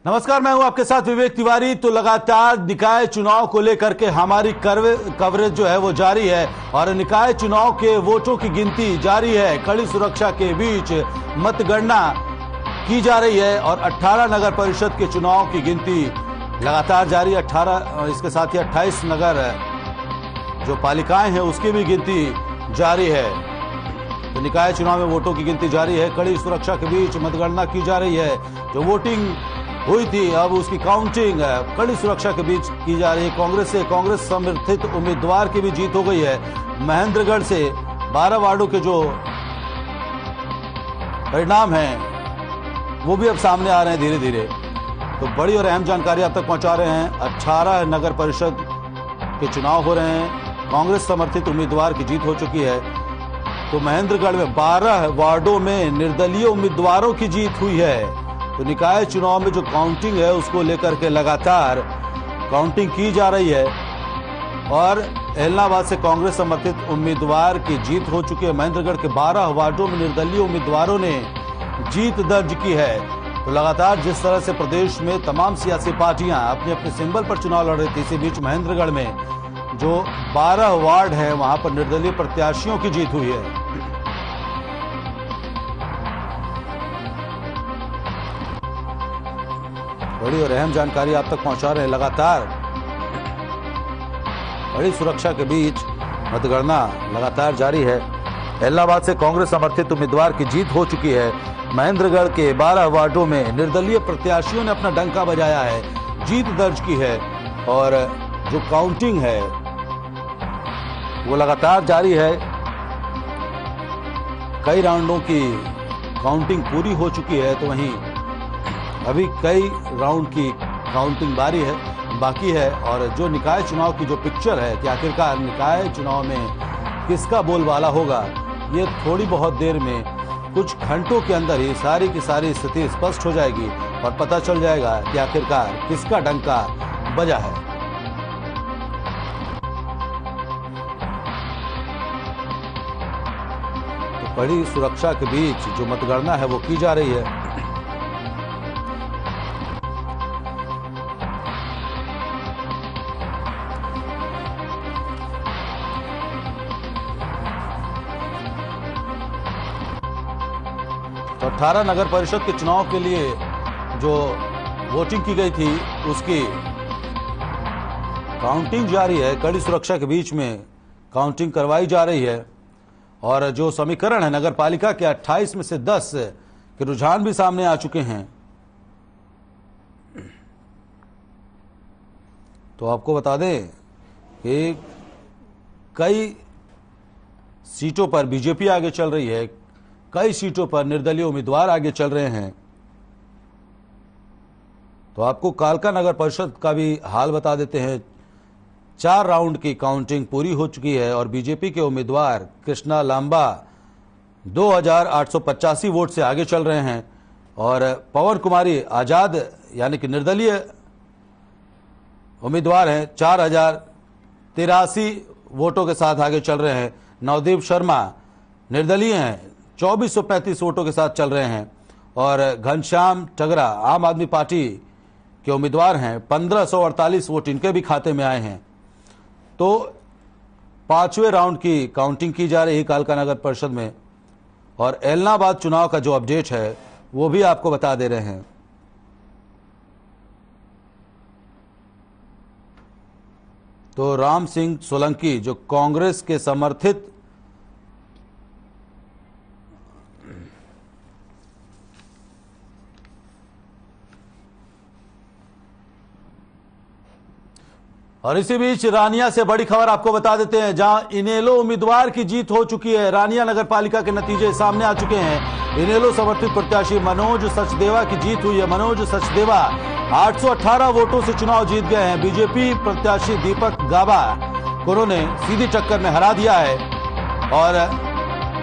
नमस्कार, मैं हूं आपके साथ विवेक तिवारी। तो लगातार निकाय चुनाव को लेकर के हमारी कवरेज जो है वो जारी है और निकाय चुनाव के वोटों की गिनती जारी है। कड़ी सुरक्षा के बीच मतगणना की जा रही है और 18 नगर परिषद के चुनाव की गिनती लगातार जारी है। 18, इसके साथ ही 28 नगर जो पालिकाएं हैं उसकी भी गिनती जारी है। तो निकाय चुनाव में वोटों की गिनती जारी है। कड़ी सुरक्षा के बीच मतगणना की जा रही है। जो वोटिंग हुई थी अब उसकी काउंटिंग कड़ी सुरक्षा के बीच की जा रही है। कांग्रेस समर्थित उम्मीदवार की भी जीत हो गई है। महेंद्रगढ़ से 12 वार्डों के जो परिणाम हैं वो भी अब सामने आ रहे हैं धीरे धीरे। तो बड़ी और अहम जानकारी आप तक पहुंचा रहे हैं। 18 नगर परिषद के चुनाव हो रहे हैं। कांग्रेस समर्थित उम्मीदवार की जीत हो चुकी है। तो महेंद्रगढ़ में 12 वार्डों में निर्दलीय उम्मीदवारों की जीत हुई है। तो निकाय चुनाव में जो काउंटिंग है उसको लेकर के लगातार काउंटिंग की जा रही है और एलनाबाद से कांग्रेस समर्थित उम्मीदवार की जीत हो चुकी है। महेंद्रगढ़ के 12 वार्डों में निर्दलीय उम्मीदवारों ने जीत दर्ज की है। तो लगातार जिस तरह से प्रदेश में तमाम सियासी पार्टियां अपने अपने सिंबल पर चुनाव लड़ रही थी, इसी बीच महेंद्रगढ़ में जो 12 वार्ड है वहां पर निर्दलीय प्रत्याशियों की जीत हुई है। बड़ी और अहम जानकारी आप तक पहुंचा रहे हैं। लगातार बड़ी सुरक्षा के बीच मतगणना लगातार जारी है। एलनाबाद से कांग्रेस समर्थित उम्मीदवार की जीत हो चुकी है। महेंद्रगढ़ के 12 वार्डों में निर्दलीय प्रत्याशियों ने अपना डंका बजाया है, जीत दर्ज की है और जो काउंटिंग है वो लगातार जारी है। कई राउंडों की काउंटिंग पूरी हो चुकी है तो वहीं अभी कई राउंड की काउंटिंग बाकी है। और जो निकाय चुनाव की जो पिक्चर है कि आखिरकार निकाय चुनाव में किसका बोलबाला होगा, ये थोड़ी बहुत देर में कुछ घंटों के अंदर ही सारी की सारी स्थिति स्पष्ट हो जाएगी और पता चल जाएगा कि आखिरकार किसका डंका बजा है। तो बड़ी सुरक्षा के बीच जो मतगणना है वो की जा रही है। तो 18 नगर परिषद के चुनाव के लिए जो वोटिंग की गई थी उसकी काउंटिंग जारी है। कड़ी सुरक्षा के बीच में काउंटिंग करवाई जा रही है और जो समीकरण है नगर पालिका के 28 में से 10 के रुझान भी सामने आ चुके हैं। तो आपको बता दें कि कई सीटों पर बीजेपी आगे चल रही है, कई सीटों पर निर्दलीय उम्मीदवार आगे चल रहे हैं। तो आपको कालका नगर परिषद का भी हाल बता देते हैं। 4 राउंड की काउंटिंग पूरी हो चुकी है और बीजेपी के उम्मीदवार कृष्णा लांबा 2885 वोट से आगे चल रहे हैं और पवन कुमारी आजाद यानी कि निर्दलीय उम्मीदवार हैं 4083 वोटों के साथ आगे चल रहे हैं। नवदीप शर्मा निर्दलीय हैं 2435 वोटों के साथ चल रहे हैं और घनश्याम टगरा आम आदमी पार्टी के उम्मीदवार हैं 1548 वोट इनके भी खाते में आए हैं। तो 5वें राउंड की काउंटिंग की जा रही है कालका नगर परिषद में और एलनाबाद चुनाव का जो अपडेट है वो भी आपको बता दे रहे हैं। तो राम सिंह सोलंकी जो कांग्रेस के समर्थित और इसी बीच रानिया से बड़ी खबर आपको बता देते हैं जहां इनेलो उम्मीदवार की जीत हो चुकी है। रानिया नगर पालिका के नतीजे सामने आ चुके हैं। इनेलो समर्थित प्रत्याशी मनोज सचदेवा की जीत हुई है। मनोज सचदेवा 818 वोटों से चुनाव जीत गए हैं। बीजेपी प्रत्याशी दीपक गाबा को उन्होंने सीधी टक्कर में हरा दिया है और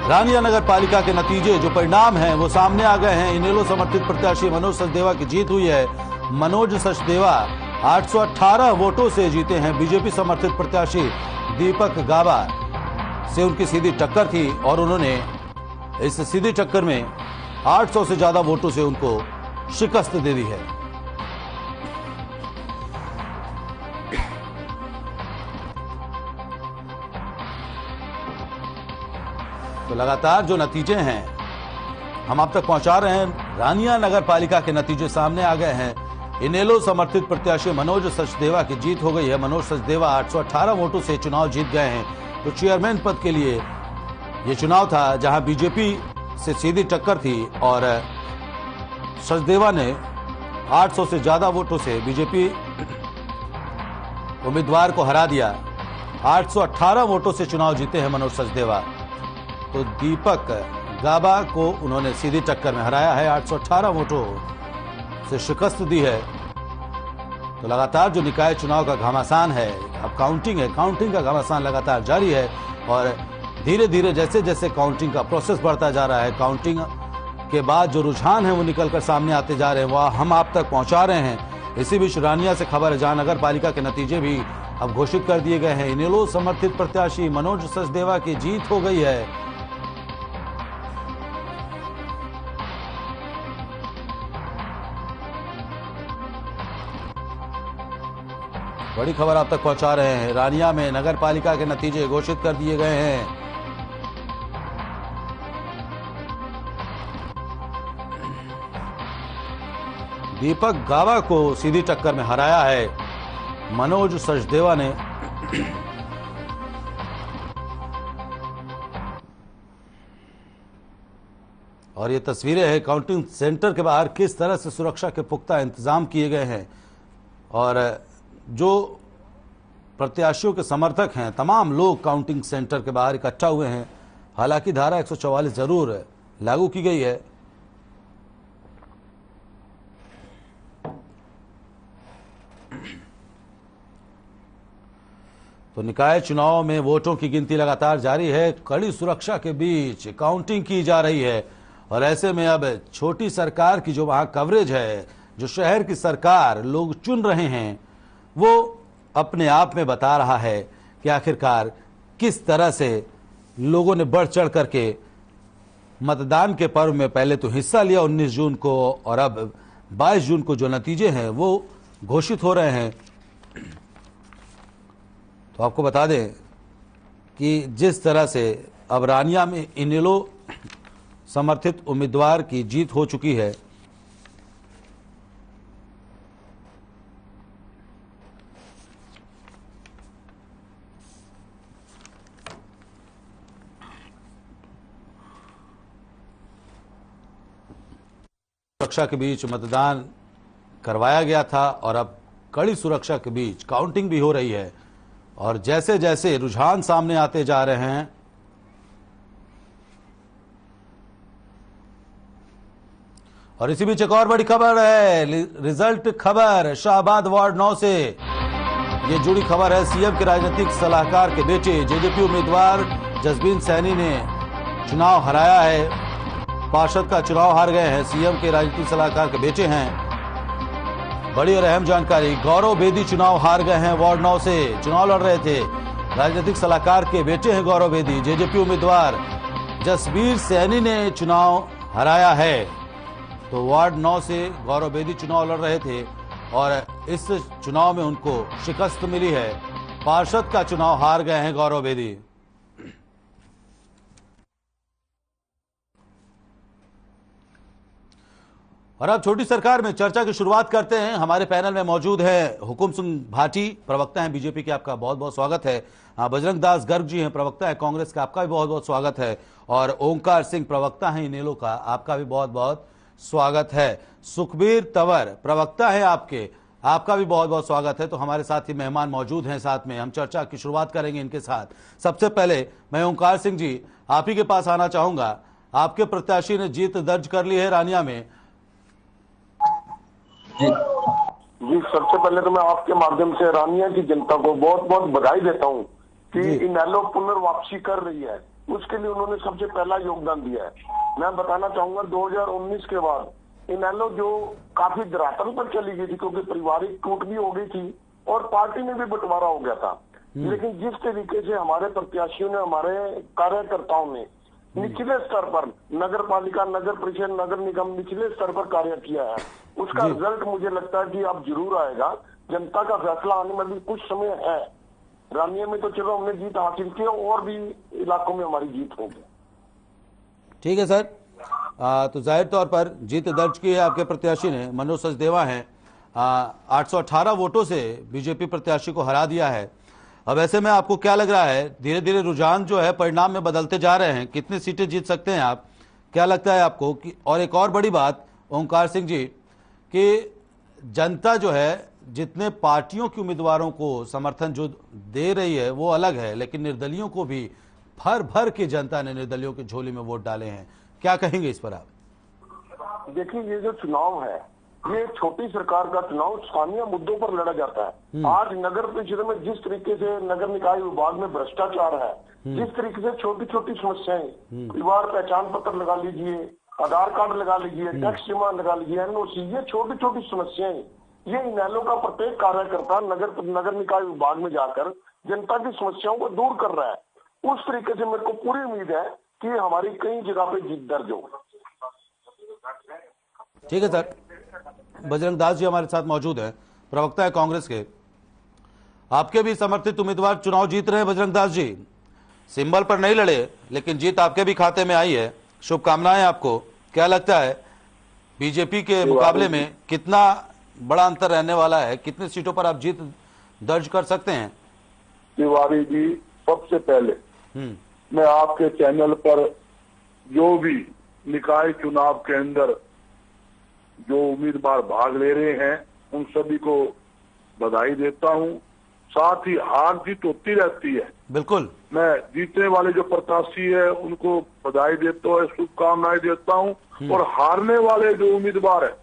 रानिया नगर पालिका के नतीजे जो परिणाम हैं वो सामने आ गए हैं। इनेलो समर्थित प्रत्याशी मनोज सचदेवा की जीत हुई है। मनोज सचदेवा 818 वोटों से जीते हैं। बीजेपी समर्थित प्रत्याशी दीपक गाबा से उनकी सीधी टक्कर थी और उन्होंने इस सीधी टक्कर में 800 से ज्यादा वोटों से उनको शिकस्त दे दी है। लगातार जो नतीजे हैं हम आप तक पहुंचा रहे हैं। रानिया नगर पालिका के नतीजे सामने आ गए हैं। इनेलो समर्थित प्रत्याशी मनोज सचदेवा की जीत हो गई है। मनोज सचदेवा 818 वोटों से चुनाव जीत गए हैं। तो चेयरमैन पद के लिए ये चुनाव था जहां बीजेपी से सीधी टक्कर थी और सचदेवा ने 800 से ज्यादा वोटों से बीजेपी उम्मीदवार को हरा दिया। 818 वोटों से चुनाव जीते हैं मनोज सचदेवा। तो दीपक गाबा को उन्होंने सीधी टक्कर में हराया है, 818 वोटों से शिकस्त दी है। तो लगातार जो निकाय चुनाव का घमासान है, अब काउंटिंग है, काउंटिंग का घमासान लगातार जारी है और धीरे धीरे जैसे जैसे काउंटिंग का प्रोसेस बढ़ता जा रहा है, काउंटिंग के बाद जो रुझान है वो निकलकर सामने आते जा रहे हैं, वह हम आप तक पहुंचा रहे हैं। इसी बीच रानिया से खबर है जहां नगर पालिका के नतीजे भी अब घोषित कर दिए गए हैं। इनेलो समर्थित प्रत्याशी मनोज सचदेवा की जीत हो गई है। बड़ी खबर आप तक पहुंचा रहे हैं। रानिया में नगर पालिका के नतीजे घोषित कर दिए गए हैं। दीपक गाबा को सीधी टक्कर में हराया है मनोज सचदेवा ने। और ये तस्वीरें हैं काउंटिंग सेंटर के बाहर किस तरह से सुरक्षा के पुख्ता इंतजाम किए गए हैं और जो प्रत्याशियों के समर्थक हैं तमाम लोग काउंटिंग सेंटर के बाहर इकट्ठा हुए हैं। हालांकि धारा 144 जरूर लागू की गई है। तो निकाय चुनाव में वोटों की गिनती लगातार जारी है। कड़ी सुरक्षा के बीच काउंटिंग की जा रही है और ऐसे में अब छोटी सरकार की जो वहां कवरेज है, जो शहर की सरकार लोग चुन रहे हैं, वो अपने आप में बता रहा है कि आखिरकार किस तरह से लोगों ने बढ़ चढ़ करके मतदान के पर्व में पहले तो हिस्सा लिया 19 जून को और अब 22 जून को जो नतीजे हैं वो घोषित हो रहे हैं। तो आपको बता दें कि जिस तरह से अब रानिया में इनेलो समर्थित उम्मीदवार की जीत हो चुकी है, सुरक्षा के बीच मतदान करवाया गया था और अब कड़ी सुरक्षा के बीच काउंटिंग भी हो रही है और जैसे जैसे रुझान सामने आते जा रहे हैं और इसी बीच एक और बड़ी खबर है, रिजल्ट खबर शाहबाद वार्ड 9 से ये जुड़ी खबर है। सीएम के राजनीतिक सलाहकार के बेटे जेजेपी उम्मीदवार जसबीर सैनी ने चुनाव हराया है। पार्षद का चुनाव हार गए हैं। सीएम के राजनीतिक सलाहकार के बेटे हैं। बड़ी और अहम जानकारी, गौरव बेदी चुनाव हार गए हैं। वार्ड 9 से चुनाव लड़ रहे थे। राजनीतिक सलाहकार के बेटे हैं गौरव बेदी। जेजेपी उम्मीदवार जसबीर सैनी ने चुनाव हराया है। तो वार्ड 9 से गौरव बेदी चुनाव लड़ रहे थे और इस चुनाव में उनको शिकस्त मिली है। पार्षद का चुनाव हार गए हैं गौरव बेदी। और अब छोटी सरकार में चर्चा की शुरुआत करते हैं। हमारे पैनल में मौजूद है हुकुम सिंह भाटी, प्रवक्ता हैं बीजेपी के, आपका बहुत बहुत स्वागत है। बजरंग दास गर्ग जी हैं, प्रवक्ता है कांग्रेस का, आपका भी बहुत बहुत स्वागत है। और ओंकार सिंह, प्रवक्ता हैं इनेलो का, आपका भी बहुत बहुत स्वागत है। सुखबीर तंवर, प्रवक्ता है आपके, आपका भी बहुत बहुत स्वागत है। तो हमारे साथ ही मेहमान मौजूद हैं, साथ में हम चर्चा की शुरुआत करेंगे इनके साथ। सबसे पहले मैं ओंकार सिंह जी आप ही के पास आना चाहूंगा। आपके प्रत्याशी ने जीत दर्ज कर ली है रानिया में। जी, सबसे पहले तो मैं आपके माध्यम से रानिया की जनता को बहुत बहुत बधाई देता हूँ कि इनेलो पुनर्वापसी कर रही है। उसके लिए उन्होंने सबसे पहला योगदान दिया है। मैं बताना चाहूंगा 2019 के बाद इनेलो जो काफी धरातल पर चली गई थी, क्योंकि पारिवारिक टूट भी हो गई थी और पार्टी में भी बंटवारा हो गया था। लेकिन जिस तरीके से हमारे प्रत्याशियों ने, हमारे कार्यकर्ताओं ने निचले स्तर पर नगर पालिका, नगर परिषद, नगर निगम निचले स्तर पर कार्य किया है, उसका रिजल्ट मुझे लगता है कि अब जरूर आएगा। जनता का फैसला आने में भी कुछ समय है। रानिया में तो चलो हमने जीत हासिल की और भी इलाकों में हमारी जीत होगी। ठीक है सर। तो जाहिर तौर पर जीत दर्ज की है आपके प्रत्याशी ने, मनोज सचदेवा हैं। 818 वोटों से बीजेपी प्रत्याशी को हरा दिया है। अब ऐसे में आपको क्या लग रहा है, धीरे धीरे रुझान जो है परिणाम में बदलते जा रहे हैं, कितनी सीटें जीत सकते हैं आप, क्या लगता है आपको कि? और एक और बड़ी बात ओंकार सिंह जी, कि जनता जो है जितने पार्टियों के उम्मीदवारों को समर्थन जो दे रही है वो अलग है, लेकिन निर्दलियों को भी भर भर के जनता ने निर्दलियों की झोली में वोट डाले हैं। क्या कहेंगे इस पर आप? देखिए, ये जो चुनाव है, ये छोटी सरकार का चुनाव स्थानीय मुद्दों पर लड़ा जाता है। आज नगर परिषद में जिस तरीके से नगर निकाय विभाग में भ्रष्टाचार है, जिस तरीके से छोटी छोटी समस्याएं, परिवार पहचान पत्र लगा लीजिए, आधार कार्ड लगा लीजिए, टैक्स सीमा लगा लीजिए, एनओसी, ये छोटी छोटी समस्याएं, ये इनेलो का प्रत्येक कार्यकर्ता नगर निकाय विभाग में जाकर जनता की समस्याओं को दूर कर रहा है। उस तरीके से मेरे को पूरी उम्मीद है कि हमारी कई जगह पे जीत दर्ज हो। ठीक है सर। बजरंग दास जी हमारे साथ मौजूद है, प्रवक्ता है कांग्रेस के। आपके भी समर्थित उम्मीदवार चुनाव जीत रहे हैं बजरंग दास जी, सिंबल पर नहीं लड़े लेकिन जीत आपके भी खाते में आई है, शुभकामनाएं आपको। क्या लगता है बीजेपी के मुकाबले में कितना बड़ा अंतर रहने वाला है, कितनी सीटों पर आप जीत दर्ज कर सकते हैं? तिवारी जी, सबसे पहले मैं आपके चैनल पर जो भी निकाय चुनाव के अंदर जो उम्मीदवार भाग ले रहे हैं उन सभी को बधाई देता हूं। साथ ही हार जीत होती रहती है, बिल्कुल। मैं जीतने वाले जो प्रत्याशी है उनको बधाई देता हूँ, शुभकामनाएं देता हूं। और हारने वाले जो उम्मीदवार है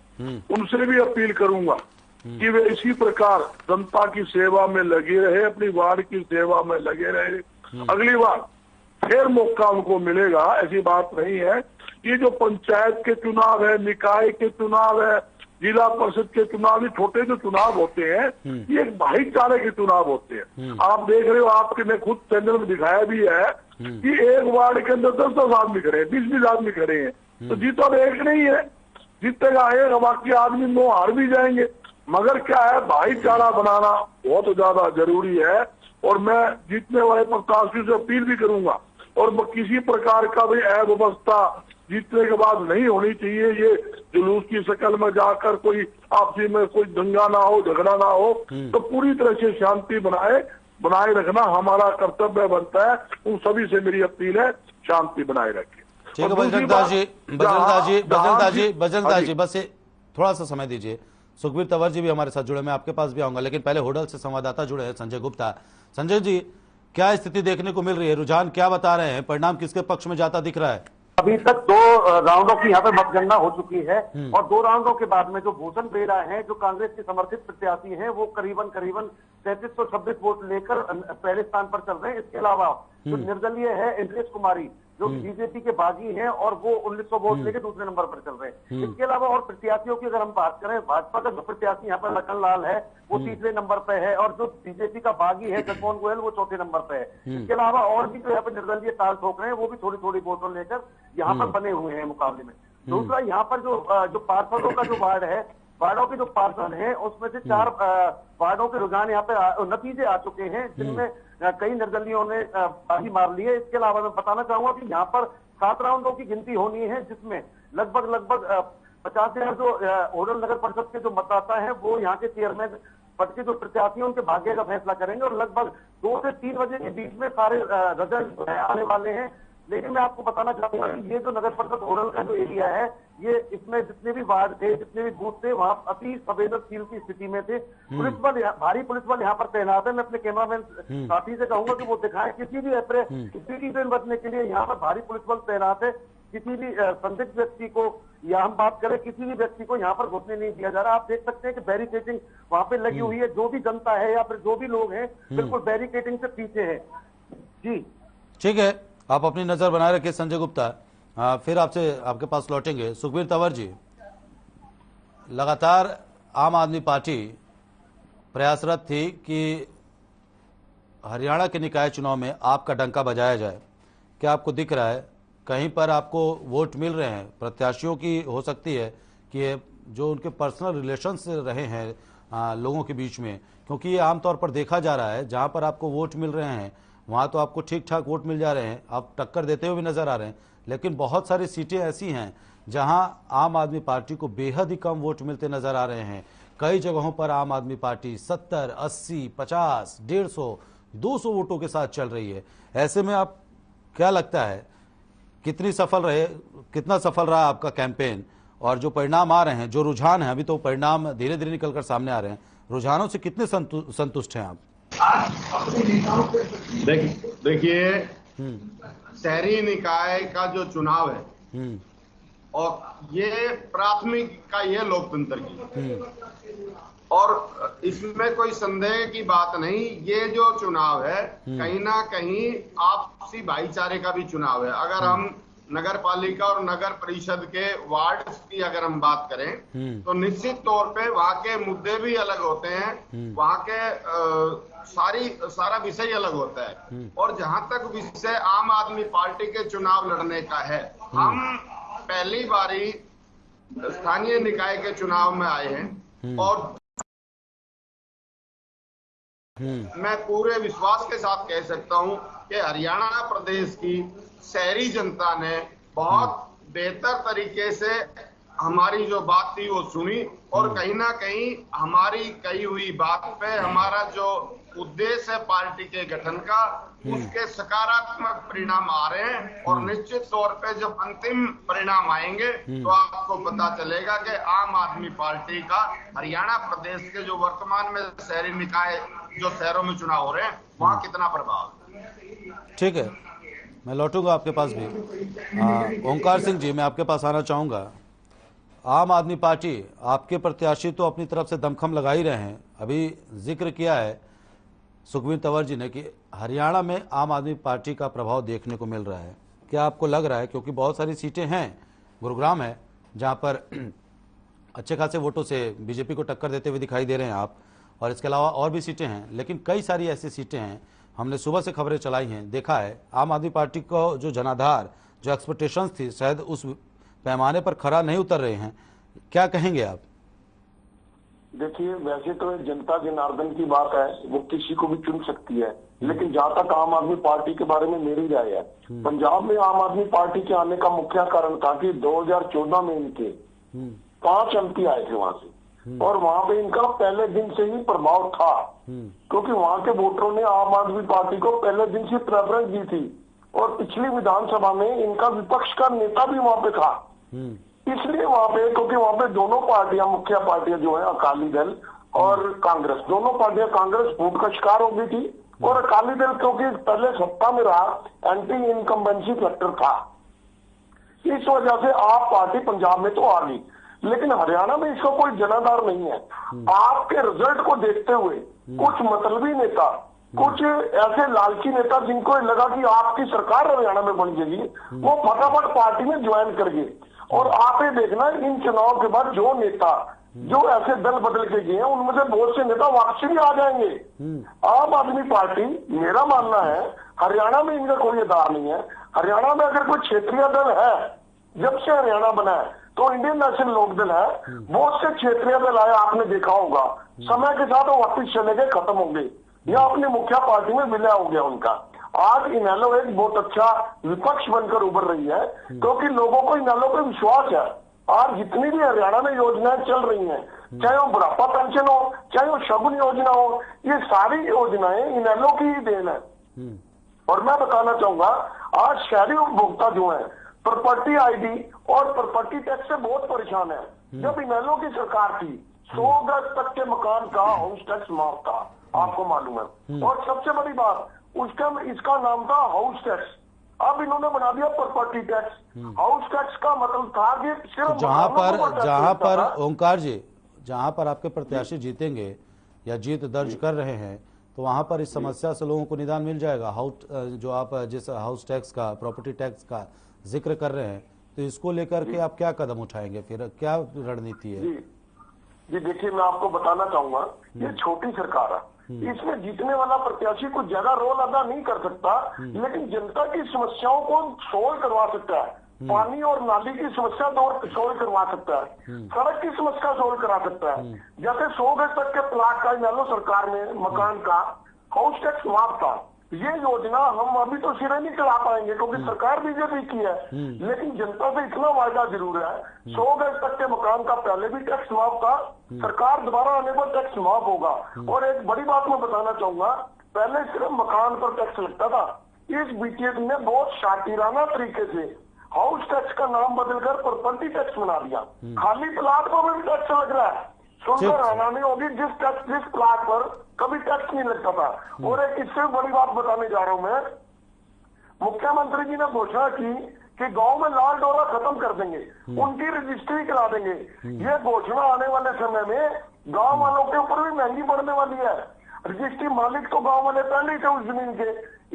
उनसे भी अपील करूंगा कि वे इसी प्रकार जनता की सेवा में लगे रहे, अपनी वार्ड की सेवा में लगे रहे। अगली बार फिर मौका उनको मिलेगा, ऐसी बात नहीं है। ये जो पंचायत के चुनाव है, निकाय के चुनाव है, जिला परिषद के चुनाव, ये छोटे जो चुनाव होते हैं ये एक भाईचारे के चुनाव होते हैं। आप देख रहे हो, आपके मैं खुद चैनल में दिखाया भी है कि एक वार्ड के अंदर 10-10 आदमी खड़े हैं, 20-20 आदमी खड़े हैं, तो जीतो तो एक नहीं है, जीतेगा एक, बाकी आदमी 9 हार भी जाएंगे। मगर क्या है, भाईचारा बनाना बहुत ज्यादा जरूरी है। और मैं जीतने वाले प्रत्याशी से अपील भी करूंगा, और किसी प्रकार का भी अव्यवस्था जीतने के बाद नहीं होनी चाहिए। ये जुलूस की शक्ल में जाकर कोई आपसी में कोई दंगा ना हो, झगड़ा ना हो, तो पूरी तरह से शांति बनाए रखना हमारा कर्तव्य बनता है। उन सभी से मेरी अपील है, शांति बनाए रखें। ठीक है बजरंग दास जी, बस थोड़ा सा समय दीजिए। सुखबीर तंवर जी भी हमारे साथ जुड़े, मैं आपके पास भी आऊंगा, लेकिन पहले होडल से संवाददाता जुड़े हैं संजय गुप्ता। संजय जी, क्या स्थिति देखने को मिल रही है, रुझान क्या बता रहे हैं, परिणाम किसके पक्ष में जाता दिख रहा है? अभी तक 2 राउंडों की यहाँ पे मतगणना हो चुकी है और 2 राउंडों के बाद में जो भूषण बेरा है, जो कांग्रेस के समर्थित प्रत्याशी हैं, वो करीबन 3326 वोट लेकर पहले स्थान पर चल रहे हैं। इसके अलावा जो निर्दलीय है इंद्रेश कुमारी, जो बीजेपी के बागी हैं, और वो 1900 वोट लेकर दूसरे नंबर पर चल रहे हैं। इसके अलावा और प्रत्याशियों की अगर हम बात करें, भाजपा का जो प्रत्याशी यहाँ पर लखन लाल है वो तीसरे नंबर पे है, और जो बीजेपी का बागी है जगमोहन गोयल वो चौथे नंबर पे है। इसके अलावा और भी जो यहाँ पर निर्दलीय ताल ठोक रहे हैं वो भी थोड़ी थोड़ी वोटों लेकर यहाँ पर बने हुए हैं मुकाबले में। दूसरा, यहाँ पर जो पार्षदों का जो वार्ड है, वार्डों के जो पार्षद हैं उसमें से 4 वार्डों के रुझान यहाँ पे नतीजे आ चुके हैं, जिनमें कई निर्दलियों ने बाजी मार ली है। इसके अलावा मैं बताना चाहूंगा कि यहाँ पर 7 राउंडों की गिनती होनी है, जिसमें लगभग 50,000 जो होडल नगर परिषद के जो मतदाता है वो यहाँ के चेयरमैन पद के जो प्रत्याशी हैं उनके भाग्य का फैसला करेंगे, और लगभग 2 से 3 बजे के बीच में सारे रिजल्ट आने वाले हैं। लेकिन मैं आपको बताना चाहूंगा कि ये जो नगर परिषद होडल का जो एरिया है, ये इसमें जितने भी वार्ड थे, जितने भी बूथ थे, वहां अति संवेदनशील की स्थिति में थे। पुलिस बल, भारी पुलिस बल यहाँ पर तैनात है। मैं अपने कैमरामैन साथी से कहूंगा कि वो दिखाएं, किसी भी ट्रेन बचने के लिए यहाँ पर भारी पुलिस बल तैनात है। किसी भी संदिग्ध व्यक्ति को, या हम बात करें किसी भी व्यक्ति को यहाँ पर घुसने नहीं दिया जा रहा। आप देख सकते हैं कि बैरिकेडिंग वहां पे लगी हुई है, जो भी जनता है या फिर जो भी लोग हैं बिल्कुल बैरिकेडिंग से पीछे है। जी ठीक है, आप अपनी नजर बनाए रखिए संजय गुप्ता। फिर आपके पास लौटेंगे। सुखबीर तंवर जी, लगातार आम आदमी पार्टी प्रयासरत थी कि हरियाणा के निकाय चुनाव में आपका डंका बजाया जाए। क्या आपको दिख रहा है कहीं पर आपको वोट मिल रहे हैं? प्रत्याशियों की हो सकती है कि जो उनके पर्सनल रिलेशंस रहे हैं लोगों के बीच में, क्योंकि ये आमतौर पर देखा जा रहा है जहां पर आपको वोट मिल रहे हैं वहां तो आपको ठीक ठाक वोट मिल जा रहे हैं, आप टक्कर देते हुए भी नजर आ रहे हैं। लेकिन बहुत सारी सीटें ऐसी हैं जहां आम आदमी पार्टी को बेहद ही कम वोट मिलते नजर आ रहे हैं। कई जगहों पर आम आदमी पार्टी 70, 80, 50, 150, 200 वोटों के साथ चल रही है। ऐसे में आप क्या लगता है कितना सफल रहा आपका कैंपेन, और जो परिणाम आ रहे हैं, जो रुझान है, अभी तो परिणाम धीरे धीरे निकलकर सामने आ रहे हैं, रुझानों से कितने संतुष्ट हैं आप? देखिए, शहरी निकाय का जो चुनाव है और ये प्राथमिक का ये लोकतंत्र की, और इसमें कोई संदेह की बात नहीं, ये जो चुनाव है कहीं ना कहीं आपसी भाईचारे का भी चुनाव है। अगर हम नगर पालिका और नगर परिषद के वार्ड की अगर हम बात करें तो निश्चित तौर पे वहां के मुद्दे भी अलग होते हैं, वहां के सारा विषय अलग होता है। और जहां तक विषय आम आदमी पार्टी के चुनाव लड़ने का है, हम पहली बारी स्थानीय निकाय के चुनाव में आए हैं और मैं पूरे विश्वास के साथ कह सकता हूं कि हरियाणा प्रदेश की शहरी जनता ने बहुत बेहतर तरीके से हमारी जो बात थी वो सुनी, और कहीं ना कहीं हमारी कही हुई बात पे हमारा जो उद्देश्य है पार्टी के गठन का, उसके सकारात्मक परिणाम आ रहे हैं। और निश्चित तौर पे जब अंतिम परिणाम आएंगे तो आपको पता चलेगा कि आम आदमी पार्टी का हरियाणा प्रदेश के जो वर्तमान में शहरी निकाय जो शहरों में चुनाव हो रहे हैं वहां कितना प्रभाव है। ठीक है, मैं लौटूंगा आपके पास भी। ओंकार सिंह जी, मैं आपके पास आना चाहूंगा। आम आदमी पार्टी, आपके प्रत्याशी तो अपनी तरफ से दमखम लगा ही रहे हैं। अभी जिक्र किया है सुखवीर तंवर जी ने कि हरियाणा में आम आदमी पार्टी का प्रभाव देखने को मिल रहा है। क्या आपको लग रहा है, क्योंकि बहुत सारी सीटें हैं, गुरुग्राम है जहां पर अच्छे खासे वोटों से बीजेपी को टक्कर देते हुए दिखाई दे रहे हैं आप, और इसके अलावा और भी सीटें हैं, लेकिन कई सारी ऐसी सीटें हैं, हमने सुबह से खबरें चलाई हैं, देखा है आम आदमी पार्टी को जो जनाधार, जो एक्सपेक्टेशंस थी, शायद उस पैमाने पर खरा नहीं उतर रहे हैं। क्या कहेंगे आप? देखिए, वैसे तो जनता जनार्दन की बात है, वो किसी को भी चुन सकती है, लेकिन जहां तक आम आदमी पार्टी के बारे में मेरी राय है, पंजाब में आम आदमी पार्टी के आने का मुख्य कारण था कि 2014 में इनके 5 MP आए थे वहां से, और वहां पे इनका पहले दिन से ही प्रभाव था, क्योंकि वहां के वोटरों ने आम आदमी पार्टी को पहले दिन से प्रेफरेंस दी थी, और पिछली विधानसभा में इनका विपक्ष का नेता भी वहां पे था। इसलिए वहां पे, क्योंकि वहां पे दोनों पार्टियां, मुख्य पार्टियां जो है अकाली दल और कांग्रेस, दोनों पार्टियां, कांग्रेस फूट का शिकार हो गई थी, और अकाली दल क्योंकि पहले सत्ता में रहा, एंटी इनकम्बेंसी फैक्टर था, इस वजह से आप पार्टी पंजाब में तो आ गई। लेकिन हरियाणा में इसका कोई जनाधार नहीं है। आपके रिजल्ट को देखते हुए कुछ मतलबी नेता, कुछ ऐसे लालची नेता जिनको लगा कि आपकी सरकार हरियाणा में बन जाएगी, वो फटाफट पार्टी में ज्वाइन कर गए। और आप ये देखना, इन चुनाव के बाद जो नेता जो ऐसे दल बदल के गए हैं, उनमें से बहुत से नेता वापसी भी आ जाएंगे। आम आदमी पार्टी, मेरा मानना है, हरियाणा में इनका कोई आधार नहीं है। हरियाणा में अगर कोई क्षेत्रीय दल है, जब से हरियाणा बना है, तो इंडियन नेशनल लोकदल है, बहुत से क्षेत्रीय दल आए, आपने देखा होगा, समय के साथ वो वापिस चले गए, खत्म हो गए, या अपनी मुख्य पार्टी में विलय हो गया उनका। आज इनेलो एक बहुत अच्छा विपक्ष बनकर उभर रही है, क्योंकि लोगों को इनेलो पे विश्वास है। आज जितनी भी हरियाणा में योजनाएं चल रही हैं, चाहे वो बुढ़ापा पेंशन हो, चाहे वो शगुन योजना हो, ये सारी योजनाएं इनेलो की ही देन है। और मैं बताना चाहूंगा, आज शहरी उपभोक्ता जो है प्रॉपर्टी ID और प्रॉपर्टी टैक्स से बहुत परेशान है। जब इनेलो की सरकार थी, 100 गज तक के मकान का हाउस टैक्स माफ था, आपको मालूम है। और सबसे बड़ी बात, इसका नाम था हाउस टैक्स, अब इन्होंने बना दिया प्रॉपर्टी टैक्स। हाउस टैक्स का मतलब था कि सिर्फ जहां पर ओंकार जी, जहां पर आपके प्रत्याशी जीतेंगे या जीत दर्ज कर रहे हैं, तो वहां पर इस समस्या से लोगों को निदान मिल जाएगा। जो आप जिस हाउस टैक्स का, प्रॉपर्टी टैक्स का जिक्र कर रहे हैं, तो इसको लेकर के आप क्या कदम उठाएंगे, फिर क्या रणनीति है? जी देखिए, मैं आपको बताना चाहूंगा, ये छोटी सरकार है, इसमें जीतने वाला प्रत्याशी कुछ ज्यादा रोल अदा नहीं कर सकता, लेकिन जनता की समस्याओं को सोल्व करवा सकता है। पानी और नाली की समस्या सोल्व करवा सकता है, सड़क की समस्या सोल्व करा सकता है। जैसे 100 गज तक के प्लाट का इनेलो सरकार में मकान का हाउस टैक्स माफ था, ये योजना हम अभी तो सिरे नहीं चला पाएंगे क्योंकि सरकार बीजेपी की है, लेकिन जनता से इतना वायदा जरूर है, 100 गज तक के मकान का पहले भी टैक्स माफ था, सरकार दोबारा आने पर टैक्स माफ होगा। और एक बड़ी बात मैं बताना चाहूंगा, पहले सिर्फ मकान पर टैक्स लगता था, इस बीजेपी ने बहुत शातिराना तरीके से हाउस टैक्स का नाम बदलकर प्रॉपर्टी टैक्स बना दिया। खाली प्लाट पर भी टैक्स लग रहा है, सुनकर हैरानी होगी, जिस प्लाट पर कभी टैक्स नहीं लगता था। और एक इससे बड़ी बात बताने जा रहा हूं मैं, मुख्यमंत्री जी ने घोषणा की कि गांव में लाल डोरा खत्म कर देंगे, उनकी रजिस्ट्री करा देंगे। ये घोषणा आने वाले समय में गांव वालों के ऊपर भी महंगी पड़ने वाली है। रजिस्ट्री मालिक तो गांव वाले पहले ही थे उस जमीन के,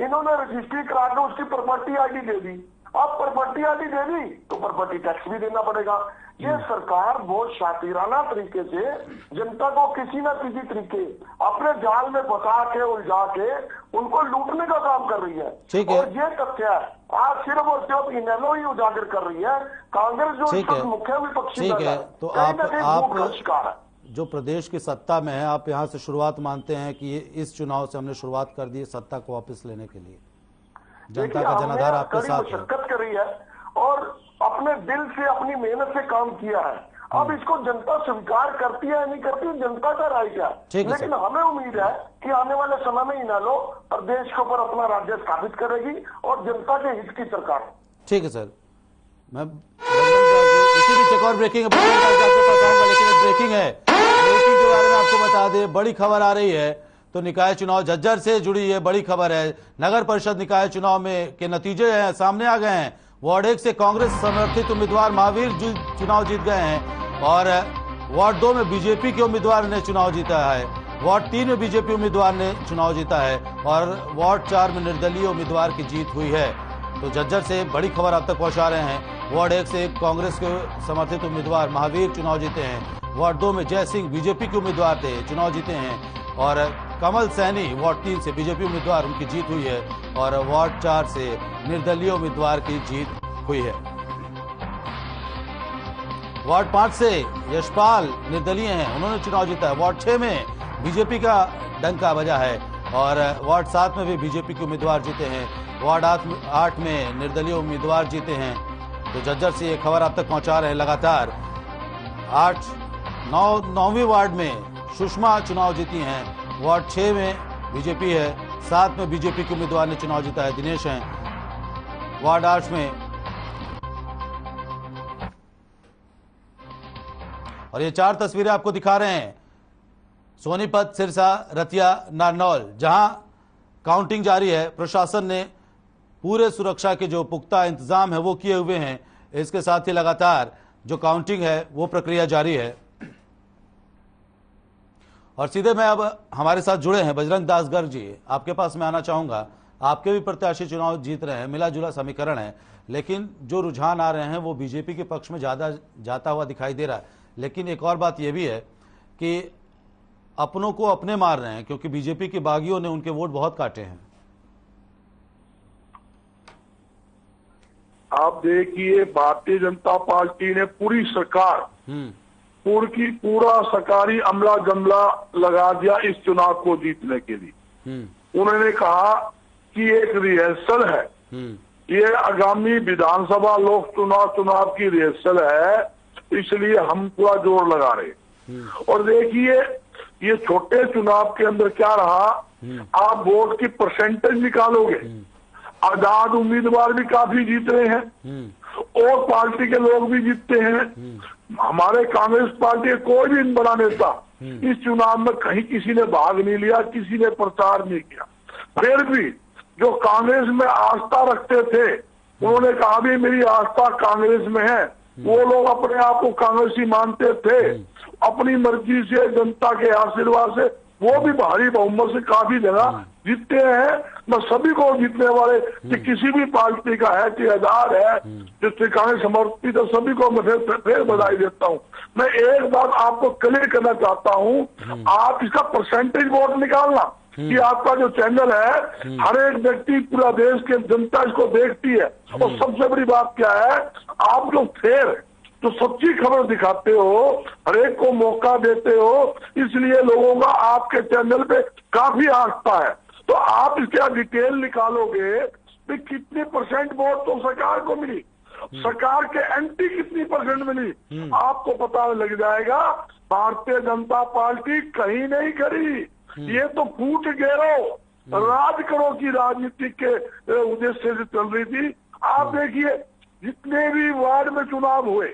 इन्होंने रजिस्ट्री करा के उसकी प्रॉपर्टी आईडी दे दी। अब प्रॉपर्टी आईडी दे दी तो प्रॉपर्टी टैक्स भी देना पड़ेगा। ये सरकार बहुत शातिराना तरीके से जनता को किसी न किसी तरीके अपने जाल में फंसा के उलझा के उनको लूटने का काम कर रही है। ठीक है। और ये तथ्य है आज सिर्फ और सिर्फ इनेलो ही उजागर कर रही है। कांग्रेस जो ठीक है, मुख्य विपक्षी ठीक है, तो आप शिकार है। जो प्रदेश की सत्ता में है, आप यहाँ से शुरुआत मानते हैं कि इस चुनाव से हमने शुरुआत कर दी सत्ता को वापस लेने के लिए, जनता का जनाधार आपके साथ है। मशक्कत करी है और अपने दिल से अपनी मेहनत से काम किया है। अब इसको जनता स्वीकार करती है नहीं करती, जनता का राइट है, लेकिन हमें उम्मीद है कि आने वाले समय में इनेलो प्रदेश के ऊपर अपना राज्य स्थापित करेगी और जनता के हित की सरकार। ठीक है सर, मैं इसी बीच एक और ब्रेकिंग ब्रेकिंग है, ब्रेकिंग के बारे में आपको बता दें, बड़ी खबर आ रही है। तो निकाय चुनाव झज्जर से जुड़ी ये बड़ी खबर है। नगर परिषद निकाय चुनाव में के नतीजे हैं सामने आ गए हैं। वार्ड 1 से कांग्रेस समर्थित उम्मीदवार महावीर चुनाव जीत गए हैं और वार्ड 2 में बीजेपी के उम्मीदवार ने चुनाव जीता है। वार्ड 3 में बीजेपी उम्मीदवार ने चुनाव जीता है और वार्ड 4 में निर्दलीय उम्मीदवार की जीत हुई है। तो झज्जर से बड़ी खबर आप तक पहुंचा रहे हैं। वार्ड 1 से कांग्रेस के समर्थित उम्मीदवार महावीर चुनाव जीते हैं। वार्ड 2 में जय सिंह बीजेपी के उम्मीदवार थे, चुनाव जीते हैं। और कमल सैनी वार्ड 3 से बीजेपी उम्मीदवार, उनकी जीत हुई है। और वार्ड 4 से निर्दलीय उम्मीदवार की जीत हुई है। वार्ड 5 से यशपाल निर्दलीय हैं, उन्होंने चुनाव जीता है। वार्ड 6 में बीजेपी का डंका बजा है और वार्ड 7 में भी बीजेपी के उम्मीदवार जीते हैं। वार्ड 8 में निर्दलीय उम्मीदवार जीते हैं। तो झज्जर से ये खबर आप तक पहुंचा रहे हैं लगातार। 9वीं वार्ड में सुषमा चुनाव जीती हैं। वार्ड 6 में बीजेपी है, 7 में बीजेपी के उम्मीदवार ने चुनाव जीता है, दिनेश हैं। वार्ड 8 में, और ये 4 तस्वीरें आपको दिखा रहे हैं, सोनीपत, सिरसा, रतिया, नारनौल, जहां काउंटिंग जारी है। प्रशासन ने पूरे सुरक्षा के जो पुख्ता इंतजाम है वो किए हुए हैं। इसके साथ ही लगातार जो काउंटिंग है वो प्रक्रिया जारी है। और सीधे मैं अब हमारे साथ जुड़े हैं बजरंग दास गर्ग जी, आपके पास मैं आना चाहूंगा। आपके भी प्रत्याशी चुनाव जीत रहे हैं, मिला जुला समीकरण है, लेकिन जो रुझान आ रहे हैं वो बीजेपी के पक्ष में ज्यादा जाता हुआ दिखाई दे रहा है। लेकिन एक और बात यह भी है कि अपनों को अपने मार रहे हैं, क्योंकि बीजेपी के बागियों ने उनके वोट बहुत काटे हैं। आप देखिए, भारतीय जनता पार्टी ने पूरी सरकार पूरा सरकारी अमला जमला लगा दिया इस चुनाव को जीतने के लिए। उन्होंने कहा कि एक रिहर्सल है, ये आगामी विधानसभा लोक चुनाव की रिहर्सल है, इसलिए हम पूरा जोर लगा रहे। और देखिए, ये छोटे चुनाव के अंदर क्या रहा, आप वोट की परसेंटेज निकालोगे, आजाद उम्मीदवार भी काफी जीत रहे हैं और पार्टी के लोग भी जीतते हैं। हमारे कांग्रेस पार्टी कोई भी बड़ा नेता इस चुनाव में कहीं किसी ने भाग नहीं लिया, किसी ने प्रचार नहीं किया। फिर भी जो कांग्रेस में आस्था रखते थे, उन्होंने कहा भी मेरी आस्था कांग्रेस में है, वो लोग अपने आप को कांग्रेसी मानते थे, अपनी मर्जी से, जनता के आशीर्वाद से वो भी भारी बहुमत से काफी जगह जीतते हैं। मैं सभी को जीतने वाले कि किसी भी पार्टी का है कि आजाद है, जिससे कांग्रेस समर्पित है, सभी को मैं फिर बधाई देता हूँ। मैं एक बात आपको क्लियर करना चाहता हूँ, आप इसका परसेंटेज वोट निकालना कि आपका जो चैनल है, हर एक व्यक्ति, पूरा देश की जनता इसको देखती है। और सबसे बड़ी बात क्या है, आप जो फेयर, जो सच्ची खबर दिखाते हो, हर एक को मौका देते हो, इसलिए लोगों का आपके चैनल पे काफी आस्था है। तो आप इसका डिटेल निकालोगे कि कितनी % वोट तो सरकार को मिली, सरकार के एंटी कितनी % मिली, आपको पता लग जाएगा। भारतीय जनता पार्टी कहीं नहीं खड़ी, ये तो फूट गैरो राज करो की राजनीति के उद्देश्य से चल रही थी। आप देखिए जितने भी वार्ड में चुनाव हुए,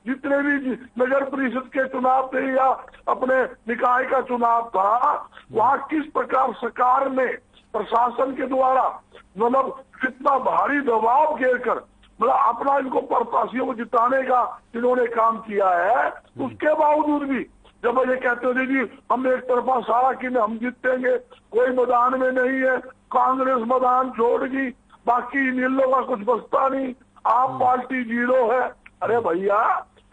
जितने भी नगर परिषद के चुनाव थे या अपने निकाय का चुनाव था, वहां किस प्रकार सरकार ने प्रशासन के द्वारा मतलब कितना भारी दबाव घेरकर मतलब अपना इनको प्रत्याशियों को जिताने का इन्होंने काम किया है। उसके बावजूद भी जब ये कहते हो जी हम एक तरफा सारा किन हम जीतेंगे, कोई मैदान में नहीं है, कांग्रेस मैदान छोड़गी, बाकी नीलों का कुछ बचता नहीं, आप पार्टी 0 है। अरे भैया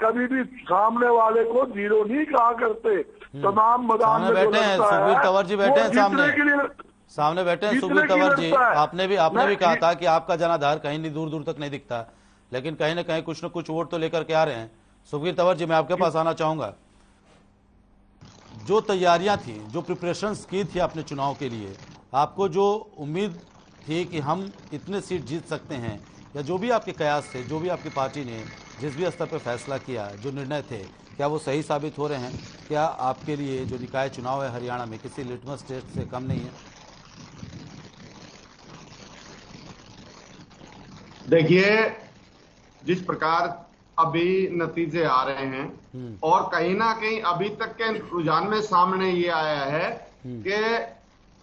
कभी भी सामने वाले को 0 नहीं कहा करते, तमाम मैदान में बैठे हैं सुखबीर तंवर जी, बैठे हैं सामने बैठे हैं सुखबीर तंवर जी। आपने भी कहा था कि आपका जनाधार कहीं नहीं दूर दूर तक नहीं दिखता, लेकिन कहीं ना कहीं कुछ न कुछ वोट तो लेकर के आ रहे हैं। सुखबीर तंवर जी मैं आपके पास आना चाहूंगा, जो तैयारियां थी, जो प्रिपरेशंस की थी आपने चुनाव के लिए, आपको जो उम्मीद थी कि हम इतने सीट जीत सकते हैं, या जो भी आपके कयास थे, जो भी आपकी पार्टी ने जिस भी स्तर पर फैसला किया, जो निर्णय थे, क्या वो सही साबित हो रहे हैं? क्या आपके लिए जो निकाय चुनाव है हरियाणा में किसी लिटमस टेस्ट से कम नहीं है? देखिए जिस प्रकार अभी नतीजे आ रहे हैं और कहीं ना कहीं अभी तक के रुझान में सामने ये आया है कि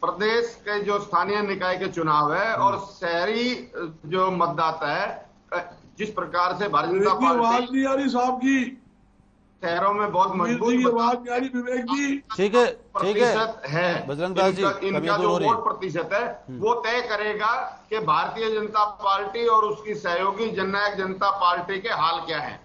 प्रदेश के जो स्थानीय निकाय के चुनाव है और शहरी जो मतदाता है, जिस प्रकार से भारतीय जनता पार्टी आवाज नहीं आ रही साहब की, शहरों में बहुत मजबूत आवाज नहीं आ रही विवेक जी, ठीक है प्रतिशत है, बजरंग दास जी, इनका जो वोट प्रतिशत है वो तय करेगा कि भारतीय जनता पार्टी और उसकी सहयोगी जननायक जनता पार्टी के हाल क्या है।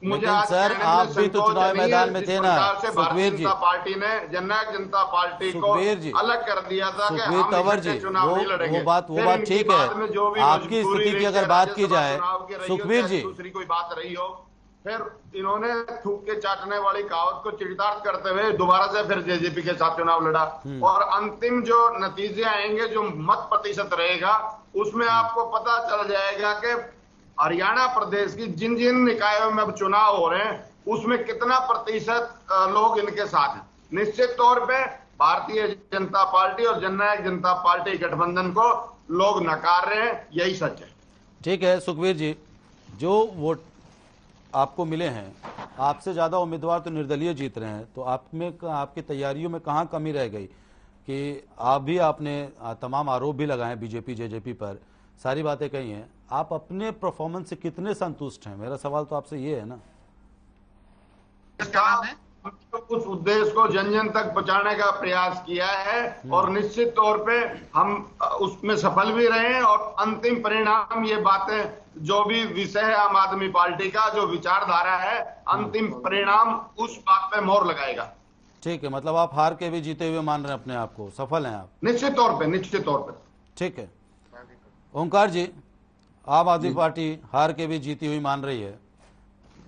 मुझे आज सर आप भी तो चुनाव मैदान में थे ना सुखबीर जी, पार्टी ने जननायक जनता पार्टी को अलग कर दिया था कि हम तंवर जी चुनाव नहीं लड़ेंगे। वो बात ठीक है, आपकी स्थिति की अगर बात की जाए सुखबीर जी, दूसरी कोई बात रही हो, फिर इन्होंने थूक के चाटने वाली कहावत को चरितार्थ करते हुए दोबारा से फिर जेजेपी के साथ चुनाव लड़ा और अंतिम जो नतीजे आएंगे, जो मत प्रतिशत रहेगा, उसमें आपको पता चल जाएगा कि हरियाणा प्रदेश की जिन जिन निकायों में अब चुनाव हो रहे हैं उसमें कितना प्रतिशत लोग इनके साथ हैं। निश्चित तौर पे भारतीय जनता पार्टी और जननायक जनता पार्टी गठबंधन को लोग नकार रहे हैं, यही सच है। ठीक है सुखबीर जी, जो वोट आपको मिले हैं, आपसे ज्यादा उम्मीदवार तो निर्दलीय जीत रहे हैं, तो आप में आपकी तैयारियों में कहाँ कमी रह गई कि आपने तमाम आरोप भी लगाए बीजेपी जेजेपी पर, सारी बातें कही हैं, आप अपने परफॉर्मेंस से कितने संतुष्ट हैं? मेरा सवाल तो आपसे ये है ना। उस उद्देश्य को जन जन तक पहुंचाने का प्रयास किया है और निश्चित तौर पे हम उसमें सफल भी रहे हैं और अंतिम परिणाम, ये बातें जो भी विषय है आम आदमी पार्टी का, जो विचारधारा है, अंतिम परिणाम उस बात पे मोहर लगाएगा। ठीक है, मतलब आप हार के भी जीते हुए मान रहे हैं अपने आप को, सफल हैं आप? निश्चित तौर पे। ठीक है। ओंकार जी, आम आदमी पार्टी हार के भी जीती हुई मान रही है?